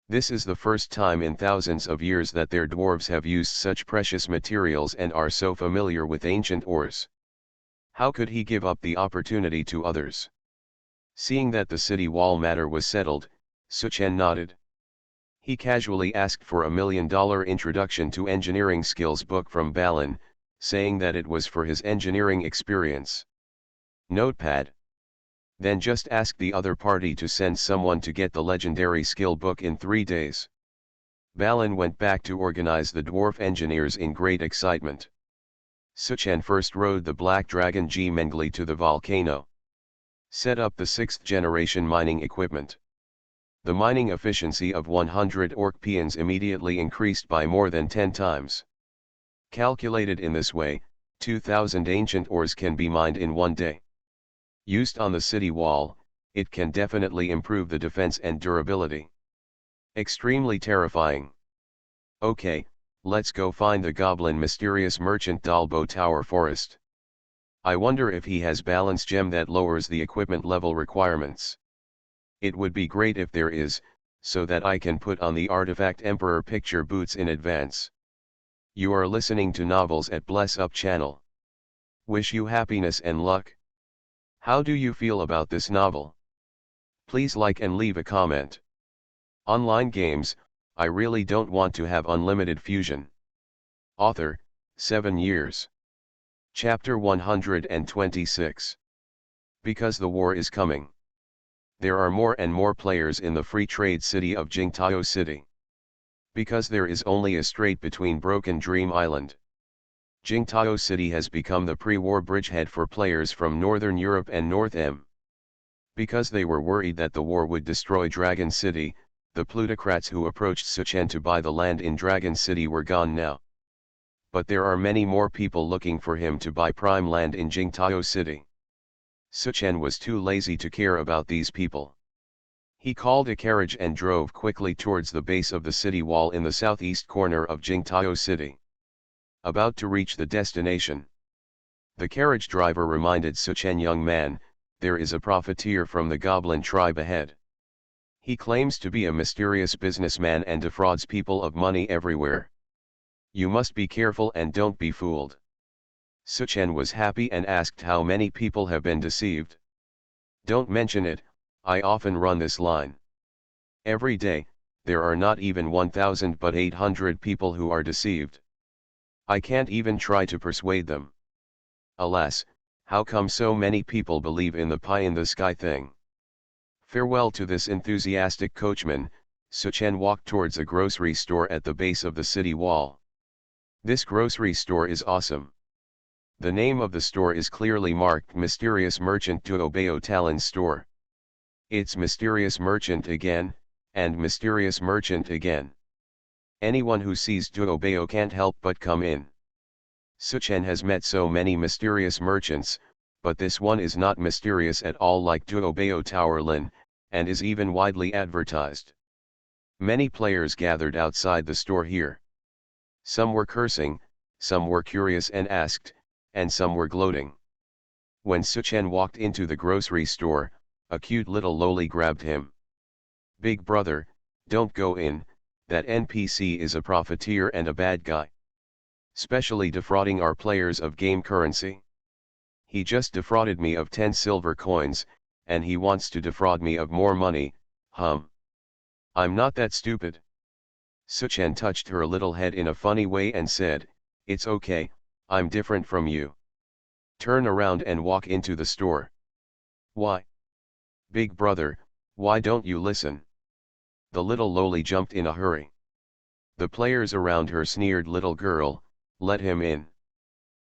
This is the first time in thousands of years that their dwarves have used such precious materials and are so familiar with ancient ores. How could he give up the opportunity to others? Seeing that the city wall matter was settled, Suchen nodded. He casually asked for a $1 million introduction to engineering skills book from Balin, saying that it was for his engineering experience. Notepad. Then just ask the other party to send someone to get the legendary skill book in 3 days. Balin went back to organize the dwarf engineers in great excitement. Suchen first rode the black dragon G Mengli to the volcano. Set up the 6th generation mining equipment. The mining efficiency of 100 orc peons immediately increased by more than 10 times. Calculated in this way, 2,000 ancient ores can be mined in one day. Used on the city wall, it can definitely improve the defense and durability. Extremely terrifying. Okay, let's go find the goblin mysterious merchant Dalbo Tower Forest. I wonder if he has balance gem that lowers the equipment level requirements. It would be great if there is, so that I can put on the Artifact Emperor picture boots in advance. You are listening to Novels at Bless Up channel. Wish you happiness and luck. How do you feel about this novel? Please like and leave a comment. Online games, I really don't want to have unlimited fusion. Author, 7 years. Chapter 126. Because the war is coming. There are more and more players in the free trade city of Jingtao City. Because there is only a strait between Broken Dream Island. Jingtao City has become the pre-war bridgehead for players from Northern Europe and North M. Because they were worried that the war would destroy Dragon City, the plutocrats who approached Suchen to buy the land in Dragon City were gone now. But there are many more people looking for him to buy prime land in Jingtao City. Suchen was too lazy to care about these people. He called a carriage and drove quickly towards the base of the city wall in the southeast corner of Jingtao City. About to reach the destination, the carriage driver reminded Suchen, young man, there is a profiteer from the goblin tribe ahead. He claims to be a mysterious businessman and defrauds people of money everywhere. You must be careful and don't be fooled. Suchen was happy and asked how many people have been deceived. Don't mention it, I often run this line. Every day, there are not even 1,000 but 800 people who are deceived. I can't even try to persuade them. Alas, how come so many people believe in the pie in the sky thing? Farewell to this enthusiastic coachman, Suchen walked towards a grocery store at the base of the city wall. This grocery store is awesome. The name of the store is clearly marked Mysterious Merchant Duobeo Talon Store. It's Mysterious Merchant again, and Mysterious Merchant again. Anyone who sees Duobeo can't help but come in. Suchen has met so many mysterious merchants, but this one is not mysterious at all like Duobeo Tower Lin, and is even widely advertised. Many players gathered outside the store here. Some were cursing, some were curious and asked, and some were gloating. When Suchen walked into the grocery store, a cute little loli grabbed him. Big brother, don't go in, that NPC is a profiteer and a bad guy. Specially defrauding our players of game currency. He just defrauded me of 10 silver coins, and he wants to defraud me of more money, I'm not that stupid. Suchen touched her little head in a funny way and said, it's okay, I'm different from you. Turn around and walk into the store. Why? Big brother, why don't you listen? The little loli jumped in a hurry. The players around her sneered, little girl, let him in.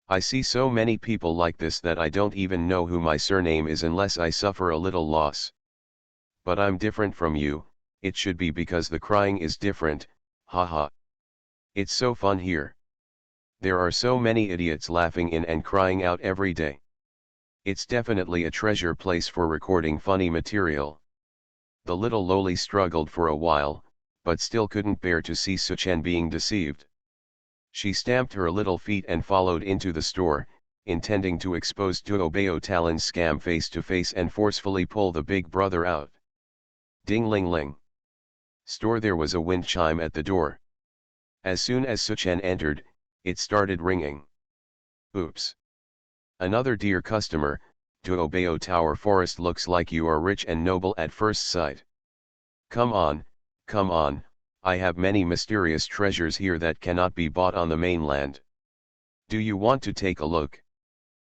I see so many people like this that I don't even know who my surname is unless I suffer a little loss. But I'm different from you, it should be because the crying is different, haha. It's so fun here. There are so many idiots laughing in and crying out every day. It's definitely a treasure place for recording funny material. The little loli struggled for a while, but still couldn't bear to see Suchen being deceived. She stamped her little feet and followed into the store, intending to expose Duobeo Talon's scam face to face and forcefully pull the big brother out. Ding-ling-ling. Store. There was a wind chime at the door. As soon as Suchen entered, it started ringing. Oops. Another dear customer, Duobeo Tower Forest, looks like you are rich and noble at first sight. Come on, I have many mysterious treasures here that cannot be bought on the mainland. Do you want to take a look?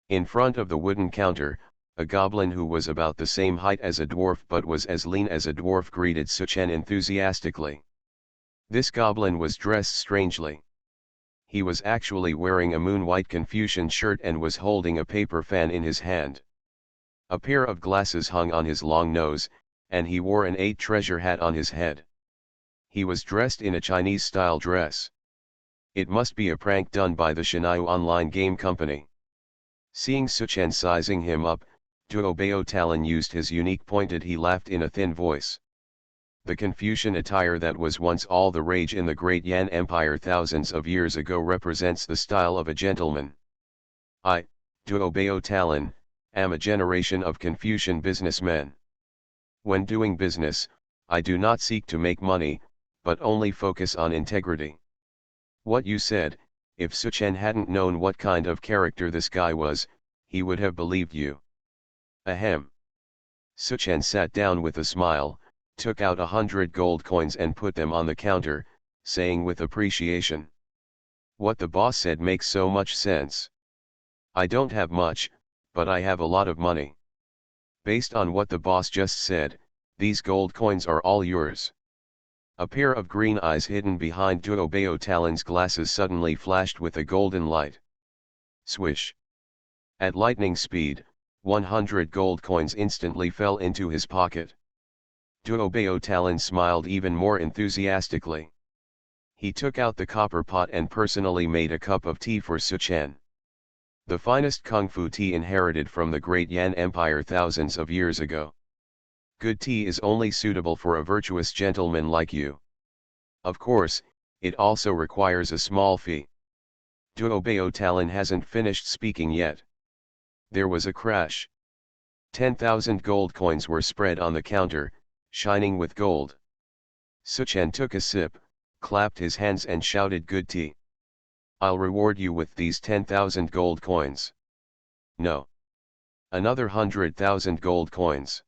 In front of the wooden counter, a goblin who was about the same height as a dwarf but was as lean as a dwarf greeted Suchen enthusiastically. This goblin was dressed strangely. He was actually wearing a moon-white Confucian shirt and was holding a paper fan in his hand. A pair of glasses hung on his long nose, and he wore an 8-treasure hat on his head. He was dressed in a Chinese-style dress. It must be a prank done by the Shinai online game company. Seeing Suchen sizing him up, Duobeo Talon used his unique pointed he laughed in a thin voice. The Confucian attire that was once all the rage in the Great Yan Empire thousands of years ago represents the style of a gentleman. I, Duobeo Talon, am a generation of Confucian businessmen. When doing business, I do not seek to make money, but only focus on integrity. What you said, if Suchen hadn't known what kind of character this guy was, he would have believed you. Ahem. Suchen sat down with a smile, took out 100 gold coins and put them on the counter, saying with appreciation. What the boss said makes so much sense. I don't have much, but I have a lot of money. Based on what the boss just said, these gold coins are all yours. A pair of green eyes hidden behind Duobeo Talon's glasses suddenly flashed with a golden light. Swish. At lightning speed, 100 gold coins instantly fell into his pocket. Duobeo Talon smiled even more enthusiastically. He took out the copper pot and personally made a cup of tea for Suchen. The finest kung fu tea inherited from the Great Yan Empire thousands of years ago. Good tea is only suitable for a virtuous gentleman like you. Of course, it also requires a small fee. Duobeo Talon hasn't finished speaking yet. There was a crash. 10,000 gold coins were spread on the counter, shining with gold. Suchen took a sip, clapped his hands and shouted, "Good tea. I'll reward you with these 10,000 gold coins." "No. Another 100,000 gold coins."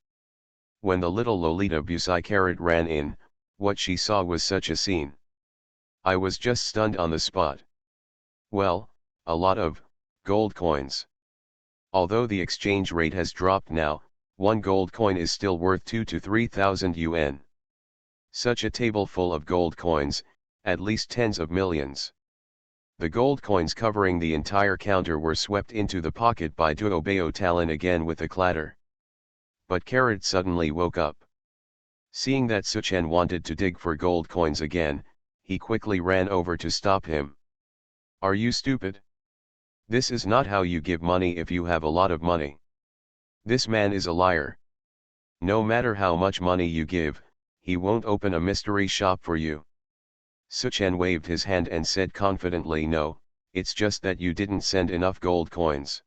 When the little Lolita Busai ran in, what she saw was such a scene. I was just stunned on the spot. Well, a lot of gold coins. Although the exchange rate has dropped now, one gold coin is still worth 2 to 3,000 yuan. Such a table full of gold coins, at least tens of millions. The gold coins covering the entire counter were swept into the pocket by Duobeo Talon again with a clatter. But Carrot suddenly woke up. Seeing that Suchen wanted to dig for gold coins again, he quickly ran over to stop him. "Are you stupid? This is not how you give money if you have a lot of money. This man is a liar. No matter how much money you give, he won't open a mystery shop for you." Suchen waved his hand and said confidently, "No, it's just that you didn't send enough gold coins."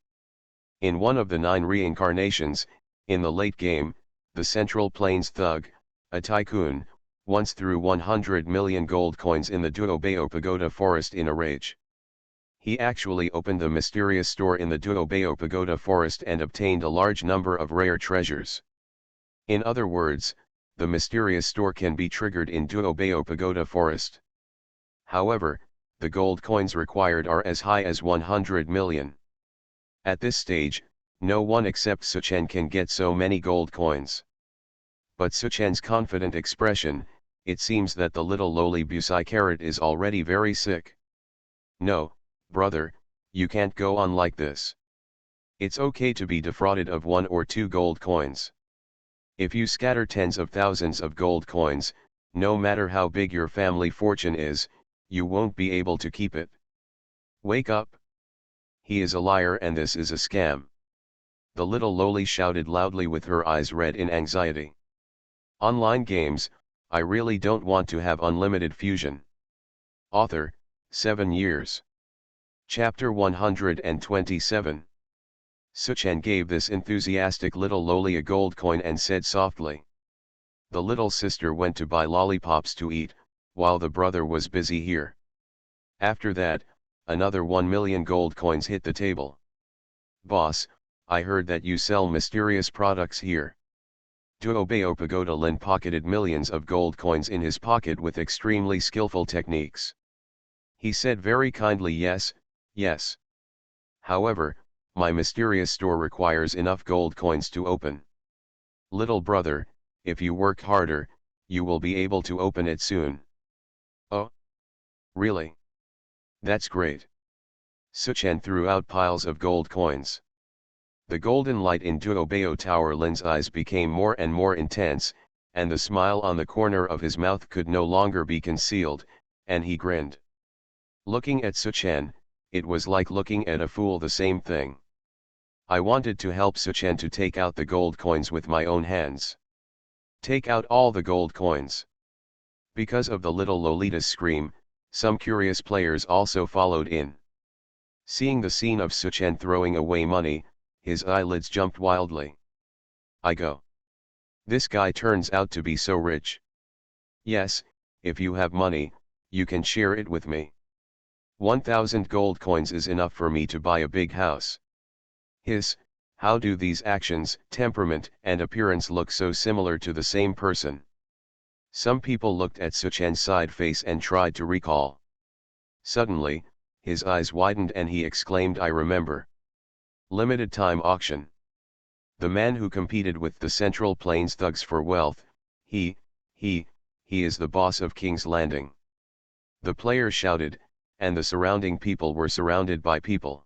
In one of the 9 reincarnations, in the late game, the Central Plains thug, a tycoon, once threw 100 million gold coins in the Duobeo Pagoda forest in a rage. He actually opened the mysterious store in the Duobeo Pagoda forest and obtained a large number of rare treasures. In other words, the mysterious store can be triggered in Duobeo Pagoda forest. However, the gold coins required are as high as 100 million. At this stage, no one except Suchen can get so many gold coins. But Suchen's confident expression, it seems that the little lowly Busai Carrot is already very sick. "No, brother, you can't go on like this. It's okay to be defrauded of 1 or 2 gold coins. If you scatter tens of thousands of gold coins, no matter how big your family fortune is, you won't be able to keep it. Wake up. He is a liar and this is a scam." The little lowly shouted loudly with her eyes red in anxiety. Online games, I really don't want to have unlimited fusion. Author, 7 years. Chapter 127. Suchen gave this enthusiastic little lowly a gold coin and said softly. The little sister went to buy lollipops to eat, while the brother was busy here. After that, another 1 million gold coins hit the table. "Boss, I heard that you sell mysterious products here." Duobeo Pagoda Lin pocketed millions of gold coins in his pocket with extremely skillful techniques. He said very kindly, "Yes, yes. However, my mysterious store requires enough gold coins to open. Little brother, if you work harder, you will be able to open it soon." "Oh? Really? That's great." Suchen threw out piles of gold coins. The golden light in Duobeo Tower Lin's eyes became more and more intense, and the smile on the corner of his mouth could no longer be concealed, and he grinned. Looking at Suchen, it was like looking at a fool, the same thing. I wanted to help Suchen to take out the gold coins with my own hands. Take out all the gold coins. Because of the little Lolita's scream, some curious players also followed in. Seeing the scene of Suchen throwing away money, his eyelids jumped wildly. I go. This guy turns out to be so rich. Yes, if you have money, you can share it with me. 1,000 gold coins is enough for me to buy a big house. How do these actions, temperament, and appearance look so similar to the same person? Some people looked at Suchen's side face and tried to recall. Suddenly, his eyes widened and he exclaimed, "I remember. Limited time auction. The man who competed with the Central Plains thugs for wealth, he is the boss of King's Landing." The players shouted, and the surrounding people were surrounded by people.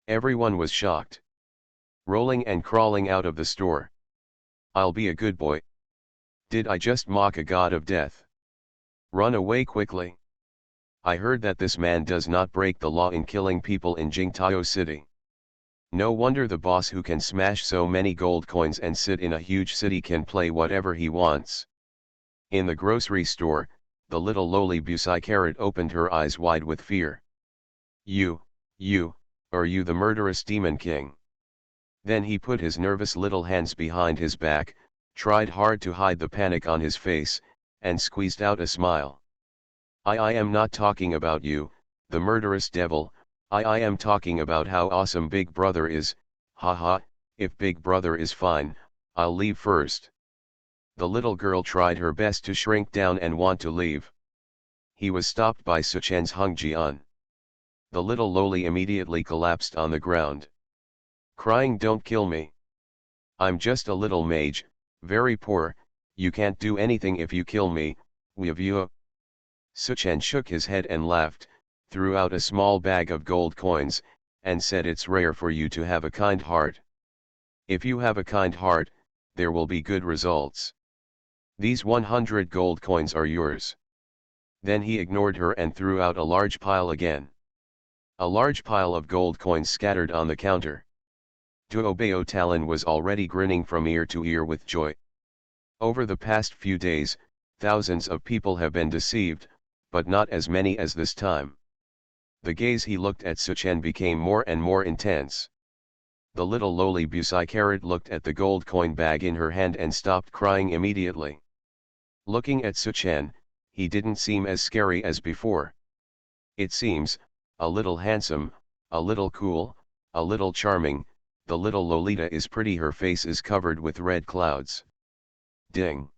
Everyone was shocked. Rolling and crawling out of the store. "I'll be a good boy. Did I just mock a god of death? Run away quickly. I heard that this man does not break the law in killing people in Jingtao City. No wonder the boss who can smash so many gold coins and sit in a huge city can play whatever he wants." In the grocery store, the little lowly Busai Carrot opened her eyes wide with fear. Are you the murderous demon king?" Then he put his nervous little hands behind his back, tried hard to hide the panic on his face, and squeezed out a smile. I am not talking about you, the murderous devil, I am talking about how awesome Big Brother is, haha, if Big Brother is fine, I'll leave first. The little girl tried her best to shrink down and want to leave. He was stopped by Suchen's Hungjian. The little loli immediately collapsed on the ground, crying, "Don't kill me. I'm just a little mage, very poor, you can't do anything if you kill me, Weavua." Suchen shook his head and laughed, threw out a small bag of gold coins, and said, "It's rare for you to have a kind heart. If you have a kind heart, there will be good results. These 100 gold coins are yours." Then he ignored her and threw out a large pile again. A large pile of gold coins scattered on the counter. Duobeo Talon was already grinning from ear to ear with joy. Over the past few days, thousands of people have been deceived, but not as many as this time. The gaze he looked at Suchen became more and more intense. The little lowly Busai Carrot looked at the gold coin bag in her hand and stopped crying immediately. Looking at Suchen, he didn't seem as scary as before. It seems, a little handsome, a little cool, a little charming, the little Lolita is pretty, her face is covered with red clouds. Ding!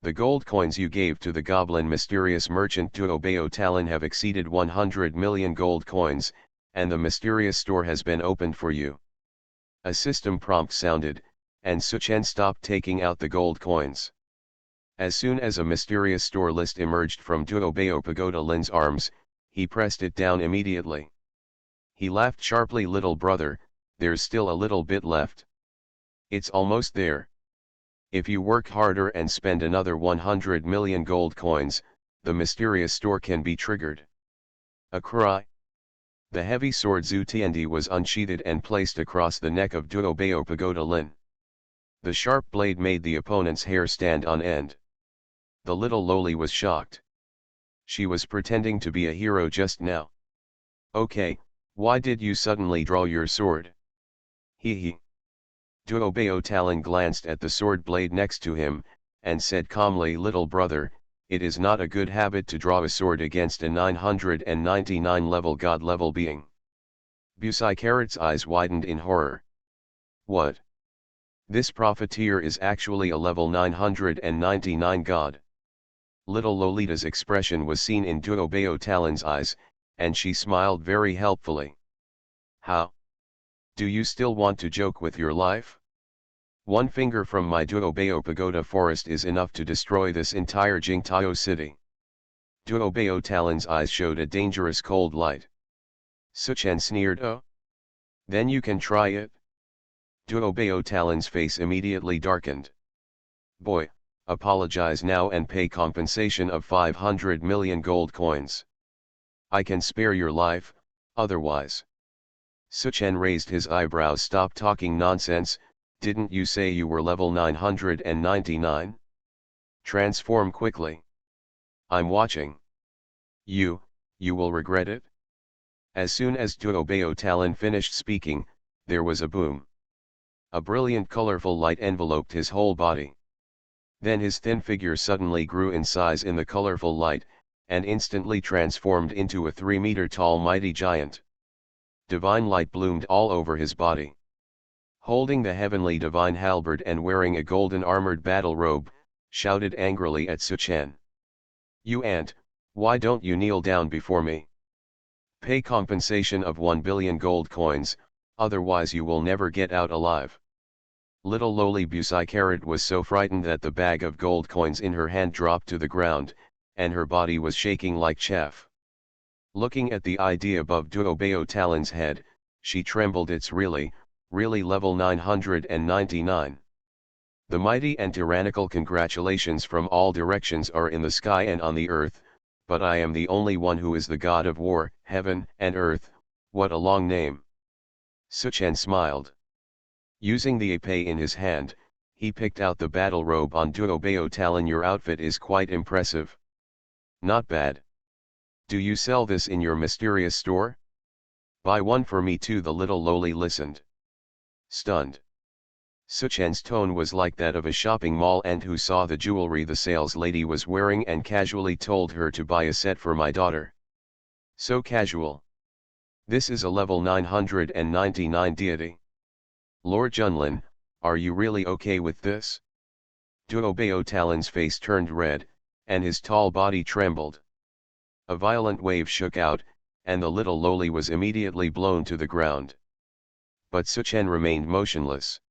The gold coins you gave to the goblin mysterious merchant Duobeo Talon have exceeded 100 million gold coins, and the mysterious store has been opened for you. A system prompt sounded, and Suchen stopped taking out the gold coins. As soon as a mysterious store list emerged from Duobeo Pagoda Lin's arms, he pressed it down immediately. He laughed sharply. "Little brother, there's still a little bit left. It's almost there. If you work harder and spend another 100 million gold coins, the mysterious store can be triggered." A cry. The heavy sword Zutiendi was unsheathed and placed across the neck of Duobeo Pagoda Lin. The sharp blade made the opponent's hair stand on end. The little loli was shocked. She was pretending to be a hero just now. "Okay, why did you suddenly draw your sword?" He. Duobeo Talon glanced at the sword blade next to him, and said calmly, "Little brother, it is not a good habit to draw a sword against a 999 level god level being." Busai Carrot's eyes widened in horror. "What? This profiteer is actually a level 999 god." Little Lolita's expression was seen in Duobeo Talon's eyes, and she smiled very helpfully. "How? Do you still want to joke with your life? One finger from my Duobeo Pagoda forest is enough to destroy this entire Jingtao city." Duobeo Talon's eyes showed a dangerous cold light. Suchen sneered, "Oh? Then you can try it." Duobeo Talon's face immediately darkened. "Boy, apologize now and pay compensation of 500 million gold coins. I can spare your life, otherwise." Suchen raised his eyebrows. "Stop talking nonsense, didn't you say you were level 999? Transform quickly. I'm watching. You will regret it." As soon as Duobeo Talon finished speaking, there was a boom. A brilliant colorful light enveloped his whole body. Then his thin figure suddenly grew in size in the colorful light, and instantly transformed into a 3-meter tall mighty giant. Divine light bloomed all over his body. Holding the heavenly divine halberd and wearing a golden armored battle robe, shouted angrily at Suchen. "You ant, why don't you kneel down before me? Pay compensation of 1 billion gold coins, otherwise you will never get out alive." Little lowly Busai Carrot was so frightened that the bag of gold coins in her hand dropped to the ground, and her body was shaking like chaff. Looking at the idea above Duobeo Talon's head, she trembled. "It's really level 999. The mighty and tyrannical congratulations from all directions are in the sky and on the earth, but I am the only one who is the god of war, heaven and earth. What a long name." Suchen smiled. Using the épée in his hand, he picked out the battle robe on Duobeo Talon. "Your outfit is quite impressive. Not bad. Do you sell this in your mysterious store? Buy one for me too." The little lowly listened, stunned. Suchen's tone was like that of a shopping mall aunt who saw the jewelry the sales lady was wearing and casually told her to buy a set for my daughter. So casual. This is a level 999 deity. Lord Junlin, are you really okay with this? Duobeo Talon's face turned red, and his tall body trembled. A violent wave shook out, and the little loli was immediately blown to the ground. But Suchen remained motionless.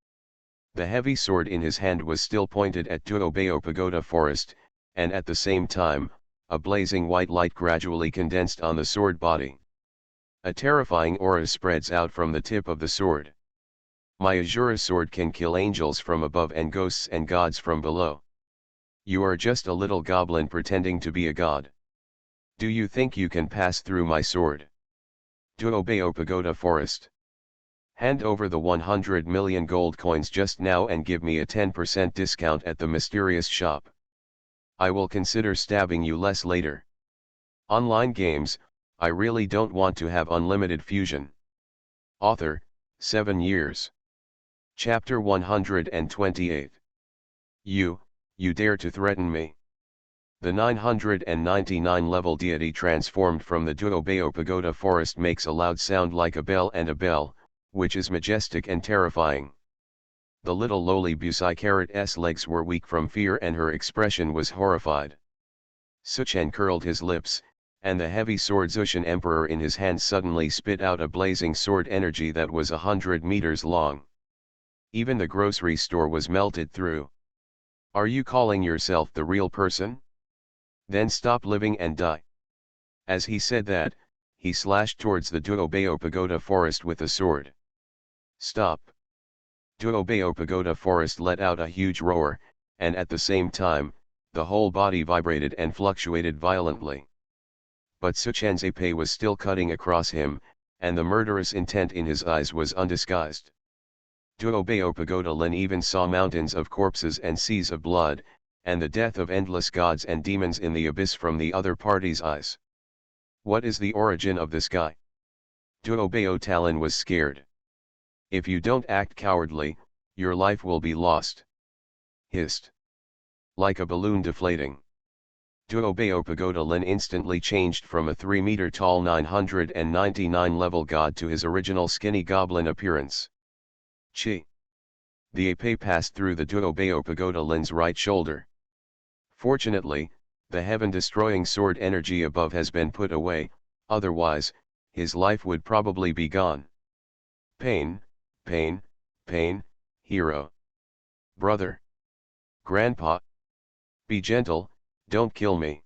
The heavy sword in his hand was still pointed at Duobeo Pagoda Forest, and at the same time, a blazing white light gradually condensed on the sword body. A terrifying aura spreads out from the tip of the sword. My Azura sword can kill angels from above and ghosts and gods from below. You are just a little goblin pretending to be a god. Do you think you can pass through my sword? Duobeo Pagoda Forest. Hand over the 100 million gold coins just now and give me a 10% discount at the mysterious shop. I will consider stabbing you less later. Online games, I really don't want to have unlimited fusion. Author, 7 years. Chapter 128. You dare to threaten me. The 999 level deity transformed from the Duobeo Pagoda Forest makes a loud sound like a bell, and a bell, which is majestic and terrifying. The little lowly Busai-Carrot's legs were weak from fear and her expression was horrified. Suchen curled his lips, and the heavy sword Zushan Emperor in his hand suddenly spit out a blazing sword energy that was 100 meters long. Even the grocery store was melted through. Are you calling yourself the real person? Then stop living and die. As he said that, he slashed towards the Duobeo Pagoda Forest with a sword. Stop. Duobeo Pagoda Forest let out a huge roar, and at the same time, the whole body vibrated and fluctuated violently. But Suchen's épée was still cutting across him, and the murderous intent in his eyes was undisguised. Duobeo Pagoda Lin even saw mountains of corpses and seas of blood, and the death of endless gods and demons in the abyss from the other party's eyes. What is the origin of this guy? Duobeo Talon was scared. If you don't act cowardly, your life will be lost. Hissed. Like a balloon deflating. Duobeo Pagoda Lin instantly changed from a 3-meter tall 999 level god to his original skinny goblin appearance. Chi. The épée passed through the Duobeo Pagoda Lin's right shoulder. Fortunately, the heaven-destroying sword energy above has been put away, otherwise, his life would probably be gone. Pain, pain, pain, hero. Brother. Grandpa. Be gentle, don't kill me.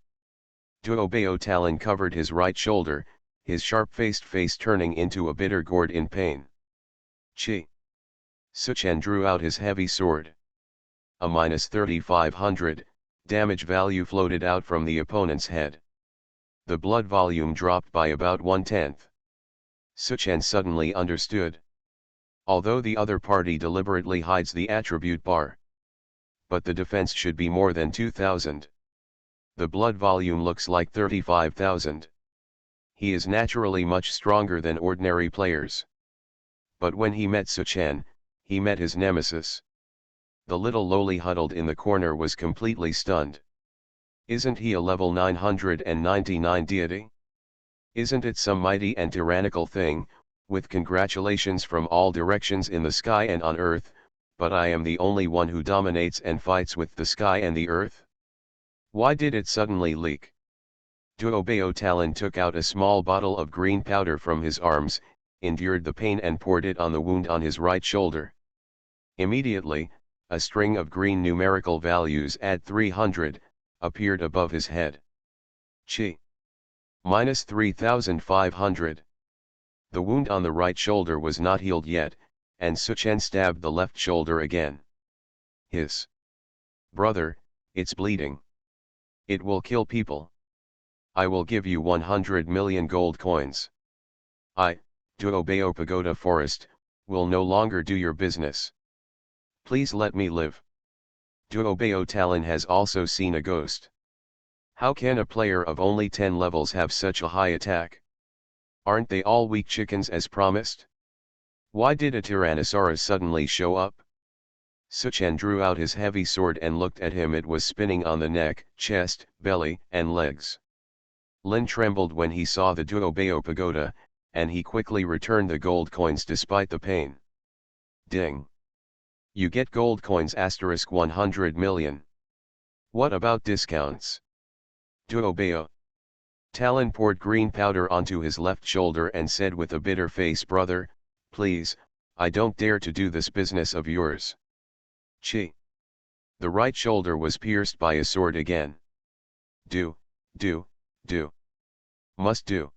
Duobeo Talon covered his right shoulder, his sharp-faced face turning into a bitter gourd in pain. Chi. Suchen drew out his heavy sword. A -3500 damage value floated out from the opponent's head. The blood volume dropped by about 1/10. Suchen suddenly understood. Although the other party deliberately hides the attribute bar, but the defense should be more than 2000. The blood volume looks like 35,000. He is naturally much stronger than ordinary players. But when he met Suchen, he met his nemesis. The little lowly huddled in the corner was completely stunned. Isn't he a level 999 deity? Isn't it some mighty and tyrannical thing, with congratulations from all directions in the sky and on earth, but I am the only one who dominates and fights with the sky and the earth? Why did it suddenly leak? Duobeo Talon took out a small bottle of green powder from his arms, endured the pain and poured it on the wound on his right shoulder. Immediately, a string of green numerical values at 300, appeared above his head. Chi. -3500. The wound on the right shoulder was not healed yet, and Suchen stabbed the left shoulder again. Hiss. Brother, it's bleeding. It will kill people. I will give you 100 million gold coins. I, Duobeo Pagoda Forest, will no longer do your business. Please let me live. Duobeo Talon has also seen a ghost. How can a player of only 10 levels have such a high attack? Aren't they all weak chickens as promised? Why did a Tyrannosaurus suddenly show up? Suchen drew out his heavy sword and looked at him. It was spinning on the neck, chest, belly, and legs. Lin trembled when he saw the Duobao pagoda, and he quickly returned the gold coins despite the pain. Ding! You get gold coins * 100 million. What about discounts? Duobao. Talon poured green powder onto his left shoulder and said with a bitter face, "Brother, please, I don't dare to do this business of yours." Chi. The right shoulder was pierced by a sword again. Do. Must do.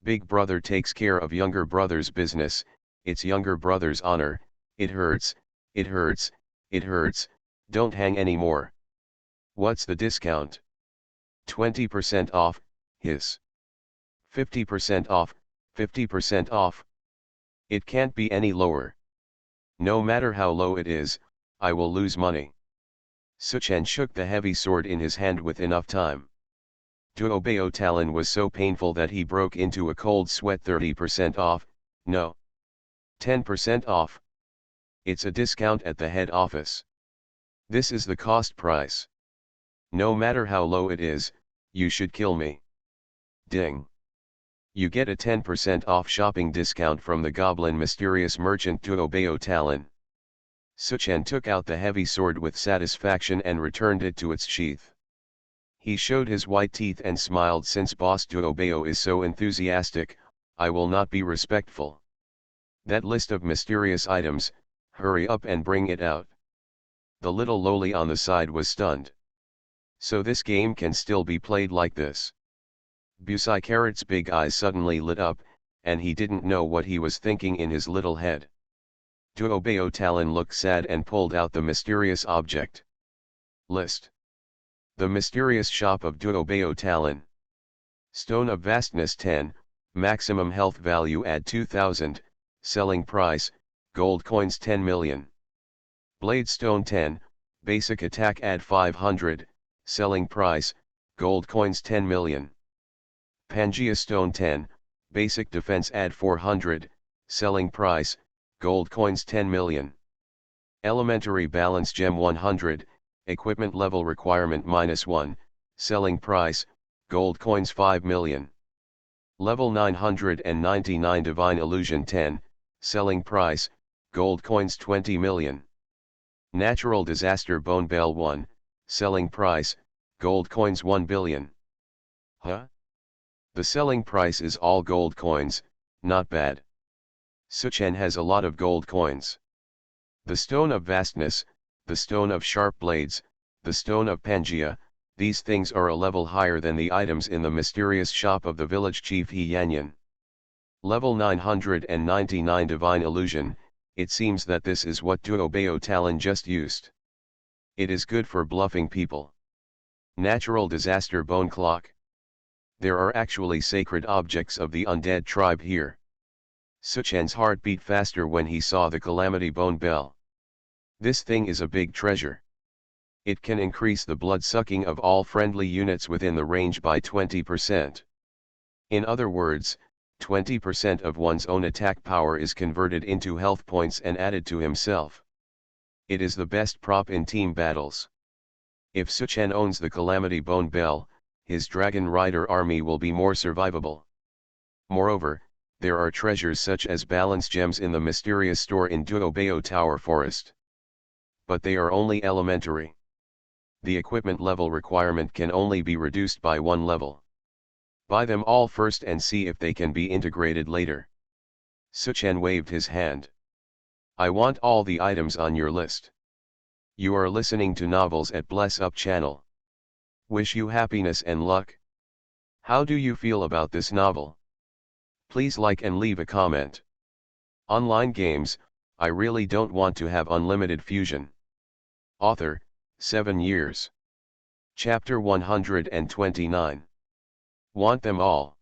Big brother takes care of younger brother's business, it's younger brother's honor. It hurts, it hurts, it hurts, don't hang anymore. What's the discount? 20% off, hiss. 50% off, 50% off. It can't be any lower. No matter how low it is, I will lose money. Suchen shook the heavy sword in his hand with enough time. Duobao Talon was so painful that he broke into a cold sweat. 30% off, no. 10% off. It's a discount at the head office. This is the cost price. No matter how low it is, you should kill me. Ding. You get a 10% off shopping discount from the goblin mysterious merchant Duobao Talon. Suchen took out the heavy sword with satisfaction and returned it to its sheath. He showed his white teeth and smiled. Since Boss Duobao is so enthusiastic, I will not be respectful. That list of mysterious items, hurry up and bring it out. The little loli on the side was stunned. So this game can still be played like this. Busai Carrot's big eyes suddenly lit up, and he didn't know what he was thinking in his little head. Duobao Talon looked sad and pulled out the mysterious object. List. The mysterious shop of Duobao Talon. Stone of Vastness 10, maximum health value add 2000, selling price, gold coins 10 million. Blade Stone 10, basic attack add 500, selling price, gold coins 10 million. Pangea Stone 10, basic defense add 400, selling price, gold coins 10 million. Elementary Balance Gem 100, equipment level requirement -1, selling price, gold coins 5 million. Level 999 Divine Illusion 10, selling price, gold coins 20 million. Natural Disaster Bone Bell 1, selling price, gold coins 1 billion. Huh? The selling price is all gold coins, not bad. Suchen has a lot of gold coins. The Stone of Vastness, the Stone of Sharp Blades, the Stone of Pangea, these things are a level higher than the items in the mysterious shop of the village chief He Yanyan. Level 999 Divine Illusion, it seems that this is what Duobao Talon just used. It is good for bluffing people. Natural Disaster Bone Clock. There are actually sacred objects of the undead tribe here. Suchen's heart beat faster when he saw the Calamity Bone Bell. This thing is a big treasure. It can increase the blood sucking of all friendly units within the range by 20%. In other words, 20% of one's own attack power is converted into health points and added to himself. It is the best prop in team battles. If Suchen owns the Calamity Bone Bell, his Dragon Rider army will be more survivable. Moreover, there are treasures such as balance gems in the mysterious store in Duobao Tower Forest. But they are only elementary. The equipment level requirement can only be reduced by 1 level. Buy them all first and see if they can be integrated later. Suchen waved his hand. I want all the items on your list. You are listening to Novels at Bless Up channel. Wish you happiness and luck. How do you feel about this novel? Please like and leave a comment. Online games, I really don't want to have unlimited fusion. Author, 7 years. Chapter 129. Want them all.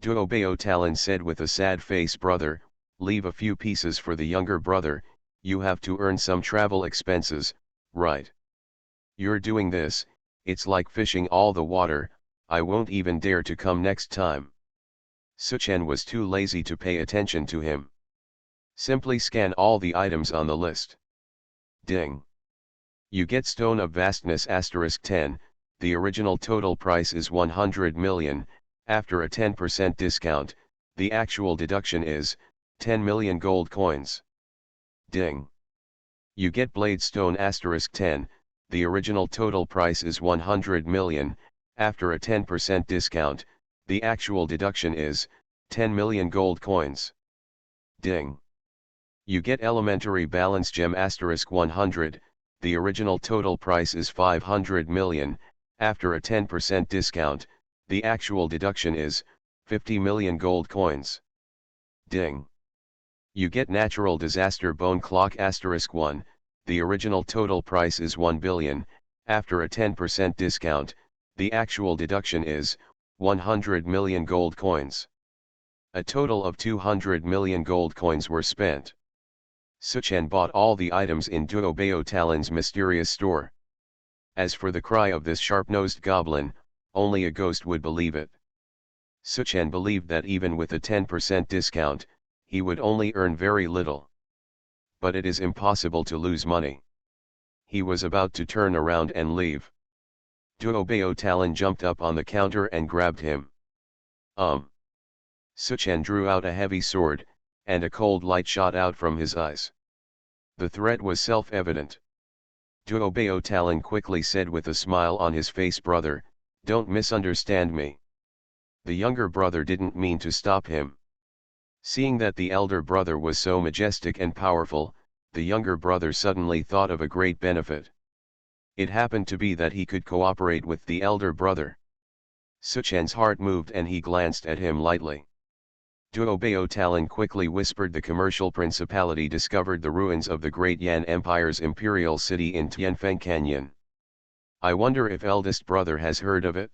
Duobao Talon said with a sad face, brother, leave a few pieces for the younger brother, you have to earn some travel expenses, right? You're doing this, it's like fishing all the water, I won't even dare to come next time. Suchen was too lazy to pay attention to him. Simply scan all the items on the list. Ding. You get stone of vastness *10, the original total price is 100 million, after a 10% discount, the actual deduction is 10 million gold coins. Ding. You get blade stone *10, the original total price is 100 million, after a 10% discount, the actual deduction is 10 million gold coins. Ding. You get elementary balance gem *100, the original total price is 500 million, after a 10% discount, the actual deduction is 50 million gold coins. Ding. You get natural disaster bone clock *1, the original total price is 1 billion, after a 10% discount, the actual deduction is 100 million gold coins. A total of 200 million gold coins were spent. Suchen bought all the items in Duobao Talon's mysterious store. As for the cry of this sharp-nosed goblin, only a ghost would believe it. Suchen believed that even with a 10% discount, he would only earn very little. But it is impossible to lose money. He was about to turn around and leave. Duobao Talon jumped up on the counter and grabbed him. Suchen drew out a heavy sword, and a cold light shot out from his eyes. The threat was self-evident. Duobao Talon quickly said with a smile on his face, "Brother, don't misunderstand me." The younger brother didn't mean to stop him. Seeing that the elder brother was so majestic and powerful, the younger brother suddenly thought of a great benefit. It happened to be that he could cooperate with the elder brother. Suchen's heart moved and he glanced at him lightly. Duobao Talon quickly whispered, "The commercial principality discovered the ruins of the Great Yan Empire's imperial city in Tianfeng Canyon. I wonder if eldest brother has heard of it?"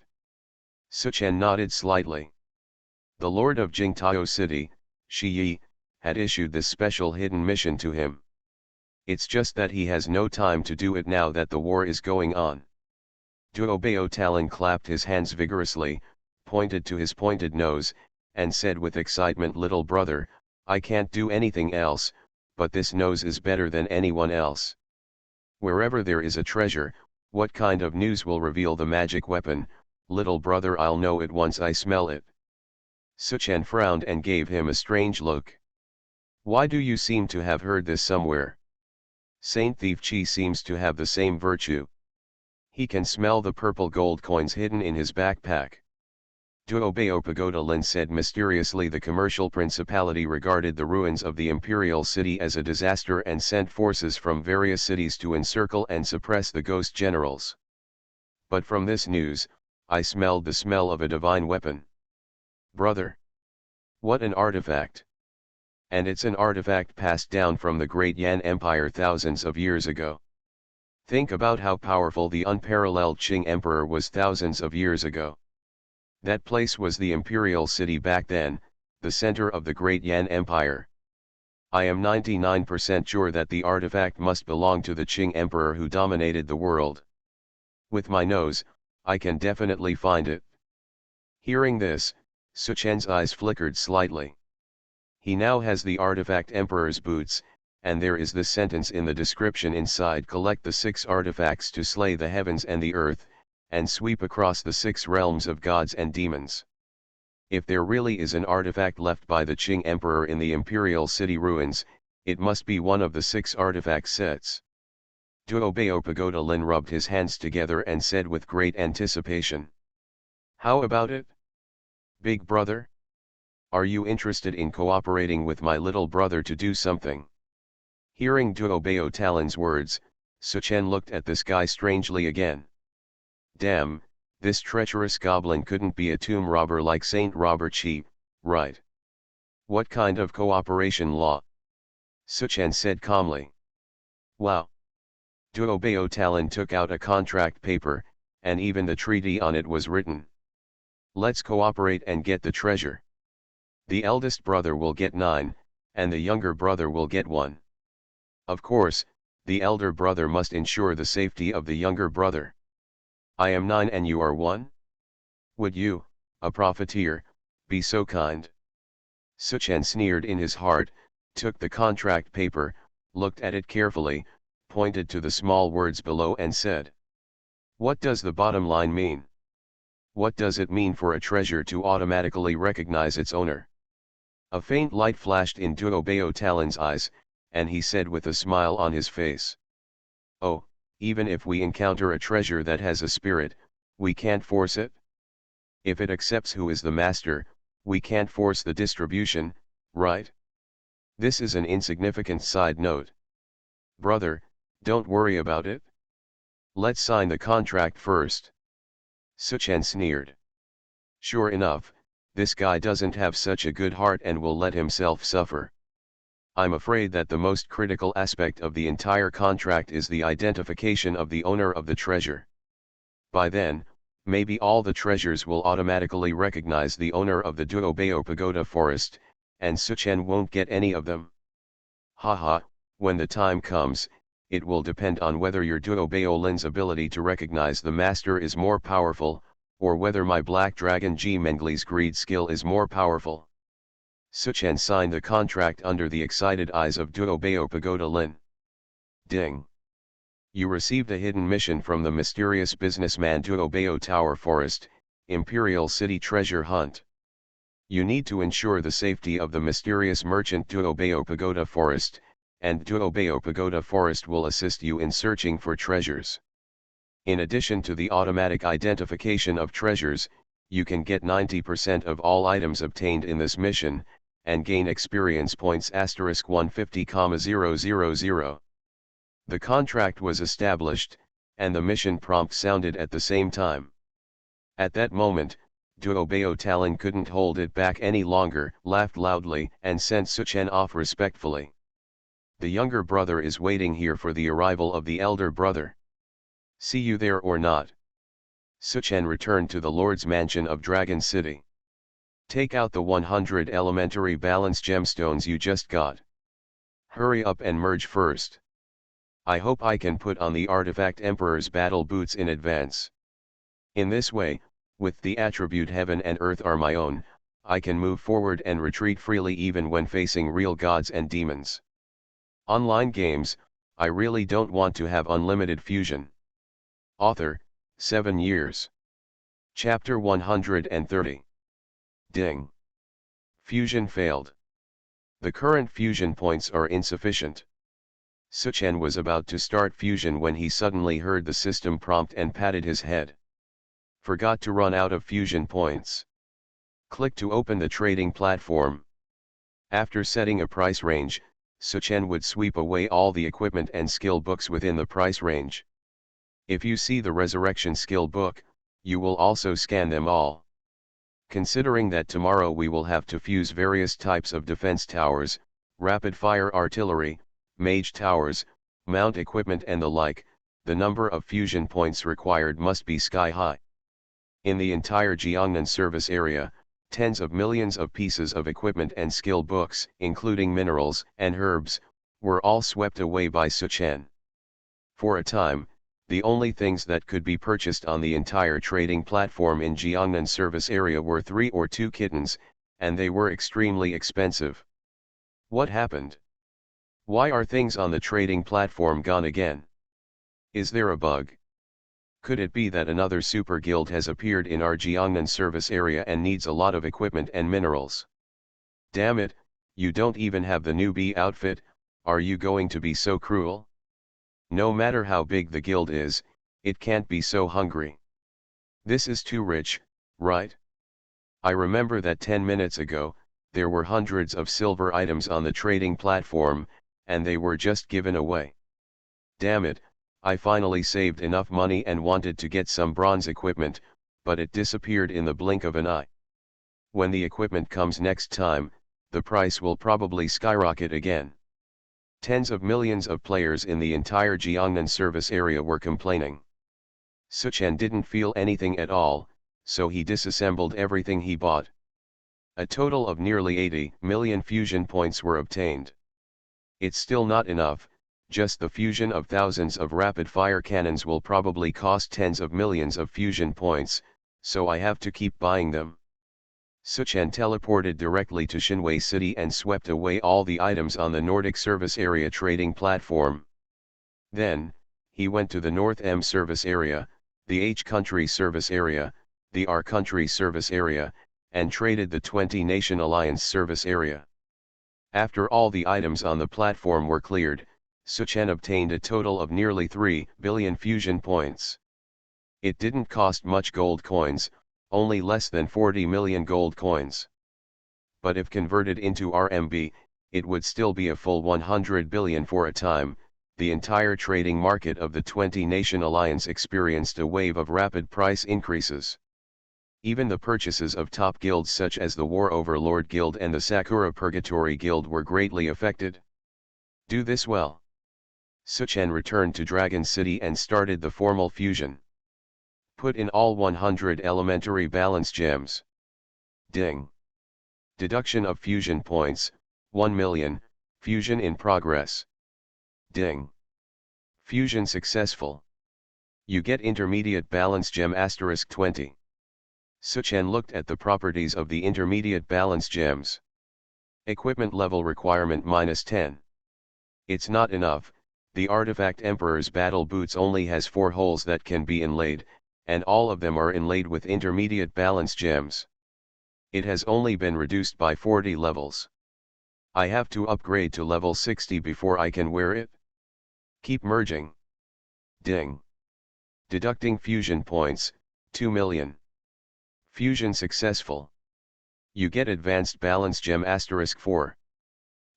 Suchen nodded slightly. The lord of Jingtao City, Shi Yi, had issued this special hidden mission to him. It's just that he has no time to do it now that the war is going on. Duobao Talon clapped his hands vigorously, pointed to his pointed nose, and said with excitement, "Little brother, I can't do anything else, but this nose is better than anyone else. Wherever there is a treasure, what kind of news will reveal the magic weapon, little brother? I'll know it once I smell it." Suchen frowned and gave him a strange look. "Why do you seem to have heard this somewhere? Saint Thief Chi seems to have the same virtue. He can smell the purple gold coins hidden in his backpack." Duobao Pagoda Lin said mysteriously, "The commercial principality regarded the ruins of the imperial city as a disaster and sent forces from various cities to encircle and suppress the ghost generals. But from this news, I smelled the smell of a divine weapon." "Brother! What an artifact! And it's an artifact passed down from the Great Yan Empire thousands of years ago. Think about how powerful the unparalleled Qing Emperor was thousands of years ago. That place was the imperial city back then, the center of the Great Yan Empire. I am 99% sure that the artifact must belong to the Qing Emperor who dominated the world. With my nose, I can definitely find it." Hearing this, Suchen's eyes flickered slightly. He now has the artifact Emperor's boots, and there is this sentence in the description inside: "Collect the 6 artifacts to slay the heavens and the earth, and sweep across the 6 realms of gods and demons." If there really is an artifact left by the Qing Emperor in the imperial city ruins, it must be one of the 6 artifact sets. Duobao Pagoda Lin rubbed his hands together and said with great anticipation, "How about it? Big brother? Are you interested in cooperating with my little brother to do something?" Hearing Duobao Talon's words, Suchen looked at this guy strangely again. Damn, this treacherous goblin couldn't be a tomb robber like Saint Robert Chi, right? "What kind of cooperation law?" Suchen said calmly. "Wow." Duobao Talon took out a contract paper, and even the treaty on it was written. "Let's cooperate and get the treasure. The eldest brother will get 9, and the younger brother will get 1. Of course, the elder brother must ensure the safety of the younger brother. I am 9 and you are 1? Would you, a profiteer, be so kind?" Suchen sneered in his heart, took the contract paper, looked at it carefully, pointed to the small words below and said, "What does the bottom line mean? What does it mean for a treasure to automatically recognize its owner?" A faint light flashed in Duobeo Talon's eyes, and he said with a smile on his face, "Oh, even if we encounter a treasure that has a spirit, we can't force it? If it accepts who is the master, we can't force the distribution, right? This is an insignificant side note. Brother, don't worry about it. Let's sign the contract first." Suchen sneered. Sure enough, this guy doesn't have such a good heart and will let himself suffer. I'm afraid that the most critical aspect of the entire contract is the identification of the owner of the treasure. By then, maybe all the treasures will automatically recognize the owner of the Duobeo Pagoda Forest, and Suchen won't get any of them. Haha, when the time comes, it will depend on whether your Duobeo Lin's ability to recognize the master is more powerful, or whether my Black Dragon G Mengli's greed skill is more powerful. Suchen signed the contract under the excited eyes of Duobeo Pagoda Lin. Ding! You received a hidden mission from the mysterious businessman Duobeo Tower Forest, Imperial City Treasure Hunt. You need to ensure the safety of the mysterious merchant Duobeo Pagoda Forest, and Duobeo Pagoda Forest will assist you in searching for treasures. In addition to the automatic identification of treasures, you can get 90% of all items obtained in this mission, and gain experience points *150,000. The contract was established, and the mission prompt sounded at the same time. At that moment, Duobeo Talon couldn't hold it back any longer, laughed loudly, and sent Suchen off respectfully. The younger brother is waiting here for the arrival of the elder brother. See you there or not. Suchen returned to the Lord's mansion of Dragon City. Take out the 100 elementary balance gemstones you just got. Hurry up and merge first. I hope I can put on the artifact Emperor's battle boots in advance. In this way, with the attribute heaven and earth are my own, I can move forward and retreat freely even when facing real gods and demons. Online games, I really don't want to have unlimited fusion. Author, 7 years. Chapter 130. Ding. Fusion failed. The current fusion points are insufficient. Suchen was about to start fusion when he suddenly heard the system prompt and patted his head. Forgot to run out of fusion points. Click to open the trading platform. After setting a price range, Suchen would sweep away all the equipment and skill books within the price range. If you see the Resurrection skill book, you will also scan them all. Considering that tomorrow we will have to fuse various types of defense towers, rapid-fire artillery, mage towers, mount equipment and the like, the number of fusion points required must be sky-high. In the entire Jiangnan service area, tens of millions of pieces of equipment and skill books, including minerals and herbs, were all swept away by Suchen. For a time, the only things that could be purchased on the entire trading platform in Jiangnan service area were 3 or 2 kittens, and they were extremely expensive. What happened? Why are things on the trading platform gone again? Is there a bug? Could it be that another super guild has appeared in our Jiangnan service area and needs a lot of equipment and minerals? Damn it, you don't even have the newbie outfit, are you going to be so cruel? No matter how big the guild is, it can't be so hungry. This is too rich, right? I remember that 10 minutes ago, there were hundreds of silver items on the trading platform, and they were just given away. Damn it, I finally saved enough money and wanted to get some bronze equipment, but it disappeared in the blink of an eye. When the equipment comes next time, the price will probably skyrocket again. Tens of millions of players in the entire Jiangnan service area were complaining. Suchen didn't feel anything at all, so he disassembled everything he bought. A total of nearly 80 million fusion points were obtained. It's still not enough. Just the fusion of thousands of rapid-fire cannons will probably cost tens of millions of fusion points, so I have to keep buying them. Suchen teleported directly to Xinwei City and swept away all the items on the Nordic Service Area trading platform. Then, he went to the North M service area, the H country service area, the R country service area, and traded the 20 Nation Alliance service area. After all the items on the platform were cleared, Suchen obtained a total of nearly 3 billion fusion points. It didn't cost much gold coins, only less than 40 million gold coins. But if converted into RMB, it would still be a full 100 billion for a time. The entire trading market of the 20 Nation Alliance experienced a wave of rapid price increases. Even the purchases of top guilds such as the War Overlord Guild and the Sakura Purgatory Guild were greatly affected. Do this well. Suchen returned to Dragon City and started the formal fusion. Put in all 100 elementary balance gems. Ding. Deduction of fusion points, 1 million, fusion in progress. Ding. Fusion successful. You get intermediate balance gem *20. Suchen looked at the properties of the intermediate balance gems. Equipment level requirement -10. It's not enough, the artifact Emperor's battle boots only has 4 holes that can be inlaid, and all of them are inlaid with intermediate balance gems. It has only been reduced by 40 levels. I have to upgrade to level 60 before I can wear it. Keep merging. Ding. Deducting fusion points, 2 million. Fusion successful. You get advanced balance gem *4.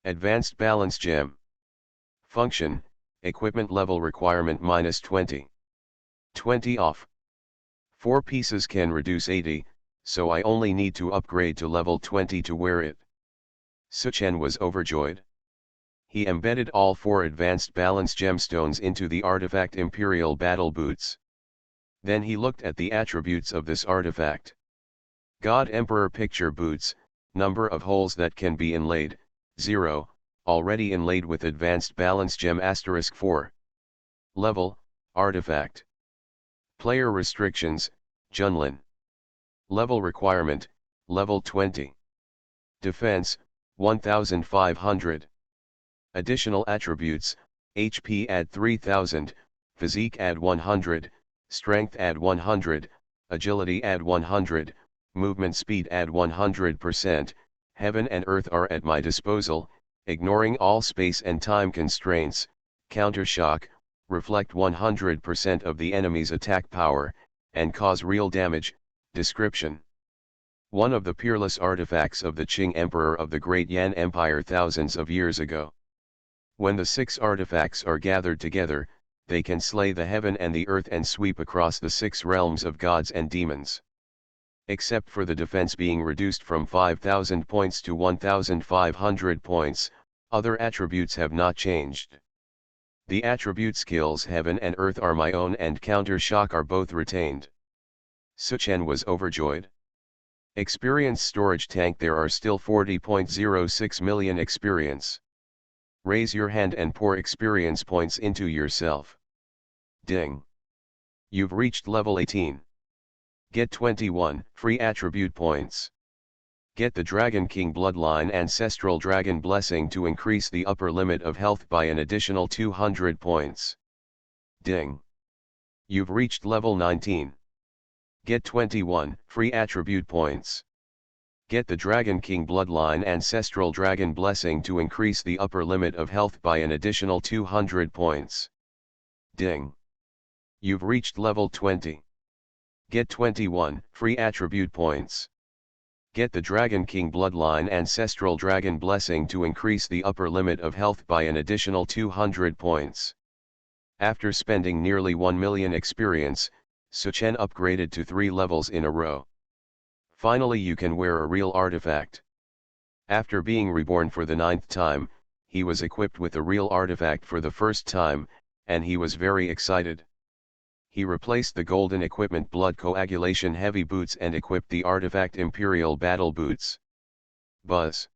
Advanced balance gem. Function, equipment level requirement -20. 20 off. 4 pieces can reduce 80, so I only need to upgrade to level 20 to wear it. Suchen was overjoyed. He embedded all 4 advanced balance gemstones into the artifact Imperial Battle Boots. Then he looked at the attributes of this artifact. God Emperor Picture Boots, number of holes that can be inlaid, 0, already inlaid with advanced balance gem *4. Level, artifact. Player restrictions, Junlin. Level requirement, level 20. Defense, 1500. Additional attributes, HP add 3000, Physique add 100, Strength add 100, Agility add 100, Movement speed add 100%, Heaven and Earth are at my disposal, ignoring all space and time constraints, Counter shock, reflect 100% of the enemy's attack power, and cause real damage. Description. One of the peerless artifacts of the Qing Emperor of the Great Yan Empire thousands of years ago. When the 6 artifacts are gathered together, they can slay the heaven and the earth and sweep across the 6 realms of gods and demons. Except for the defense being reduced from 5,000 points to 1,500 points, other attributes have not changed. The attribute skills Heaven and Earth are my own and Counter shock are both retained. Suchen was overjoyed. Experience storage tank. There are still 40.06 million experience. Raise your hand and pour experience points into yourself. Ding. You've reached level 18. Get 21 free attribute points. Get the Dragon King Bloodline Ancestral Dragon Blessing to increase the upper limit of health by an additional 200 points. Ding. You've reached level 19. Get 21 free attribute points. Get the Dragon King Bloodline Ancestral Dragon Blessing to increase the upper limit of health by an additional 200 points. Ding. You've reached level 20. Get 21 free attribute points. Get the Dragon King Bloodline Ancestral Dragon Blessing to increase the upper limit of health by an additional 200 points. After spending nearly 1 million experience, Suchen upgraded to 3 levels in a row. Finally you can wear a real artifact. After being reborn for the 9th time, he was equipped with a real artifact for the first time, and he was very excited. He replaced the golden equipment blood coagulation heavy boots and equipped the artifact Imperial Battle Boots. Buzz.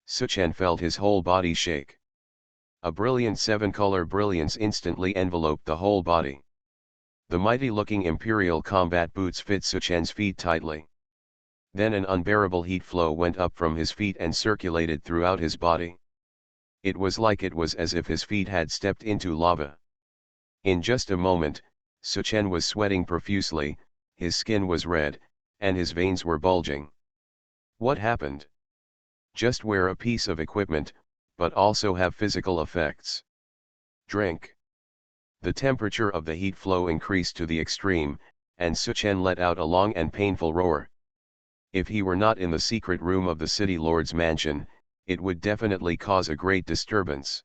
Suchen felt his whole body shake. A brilliant 7-color brilliance instantly enveloped the whole body. The mighty-looking Imperial combat boots fit Suchen's feet tightly. Then an unbearable heat flow went up from his feet and circulated throughout his body. It was as if his feet had stepped into lava. In just a moment, Suchen was sweating profusely, his skin was red, and his veins were bulging. What happened? Just wear a piece of equipment, but also have physical effects. Drink. The temperature of the heat flow increased to the extreme, and Suchen let out a long and painful roar. If he were not in the secret room of the city lord's mansion, it would definitely cause a great disturbance.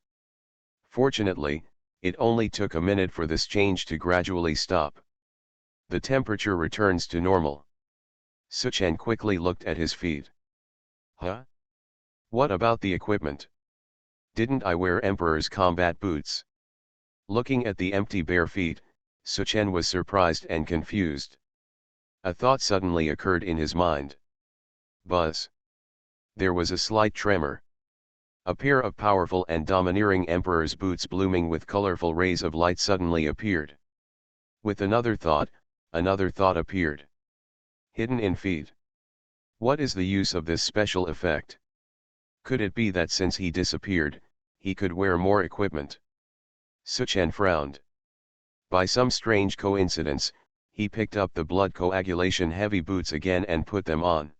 Fortunately, it only took a minute for this change to gradually stop. The temperature returns to normal. Suchen quickly looked at his feet. Huh? What about the equipment? Didn't I wear Emperor's combat boots? Looking at the empty bare feet, Suchen was surprised and confused. A thought suddenly occurred in his mind. Buzz. There was a slight tremor. A pair of powerful and domineering Emperor's boots blooming with colorful rays of light suddenly appeared. With another thought appeared. Hidden in feet. What is the use of this special effect? Could it be that since he disappeared, he could wear more equipment? Suchen frowned. By some strange coincidence, he picked up the blood coagulation heavy boots again and put them on.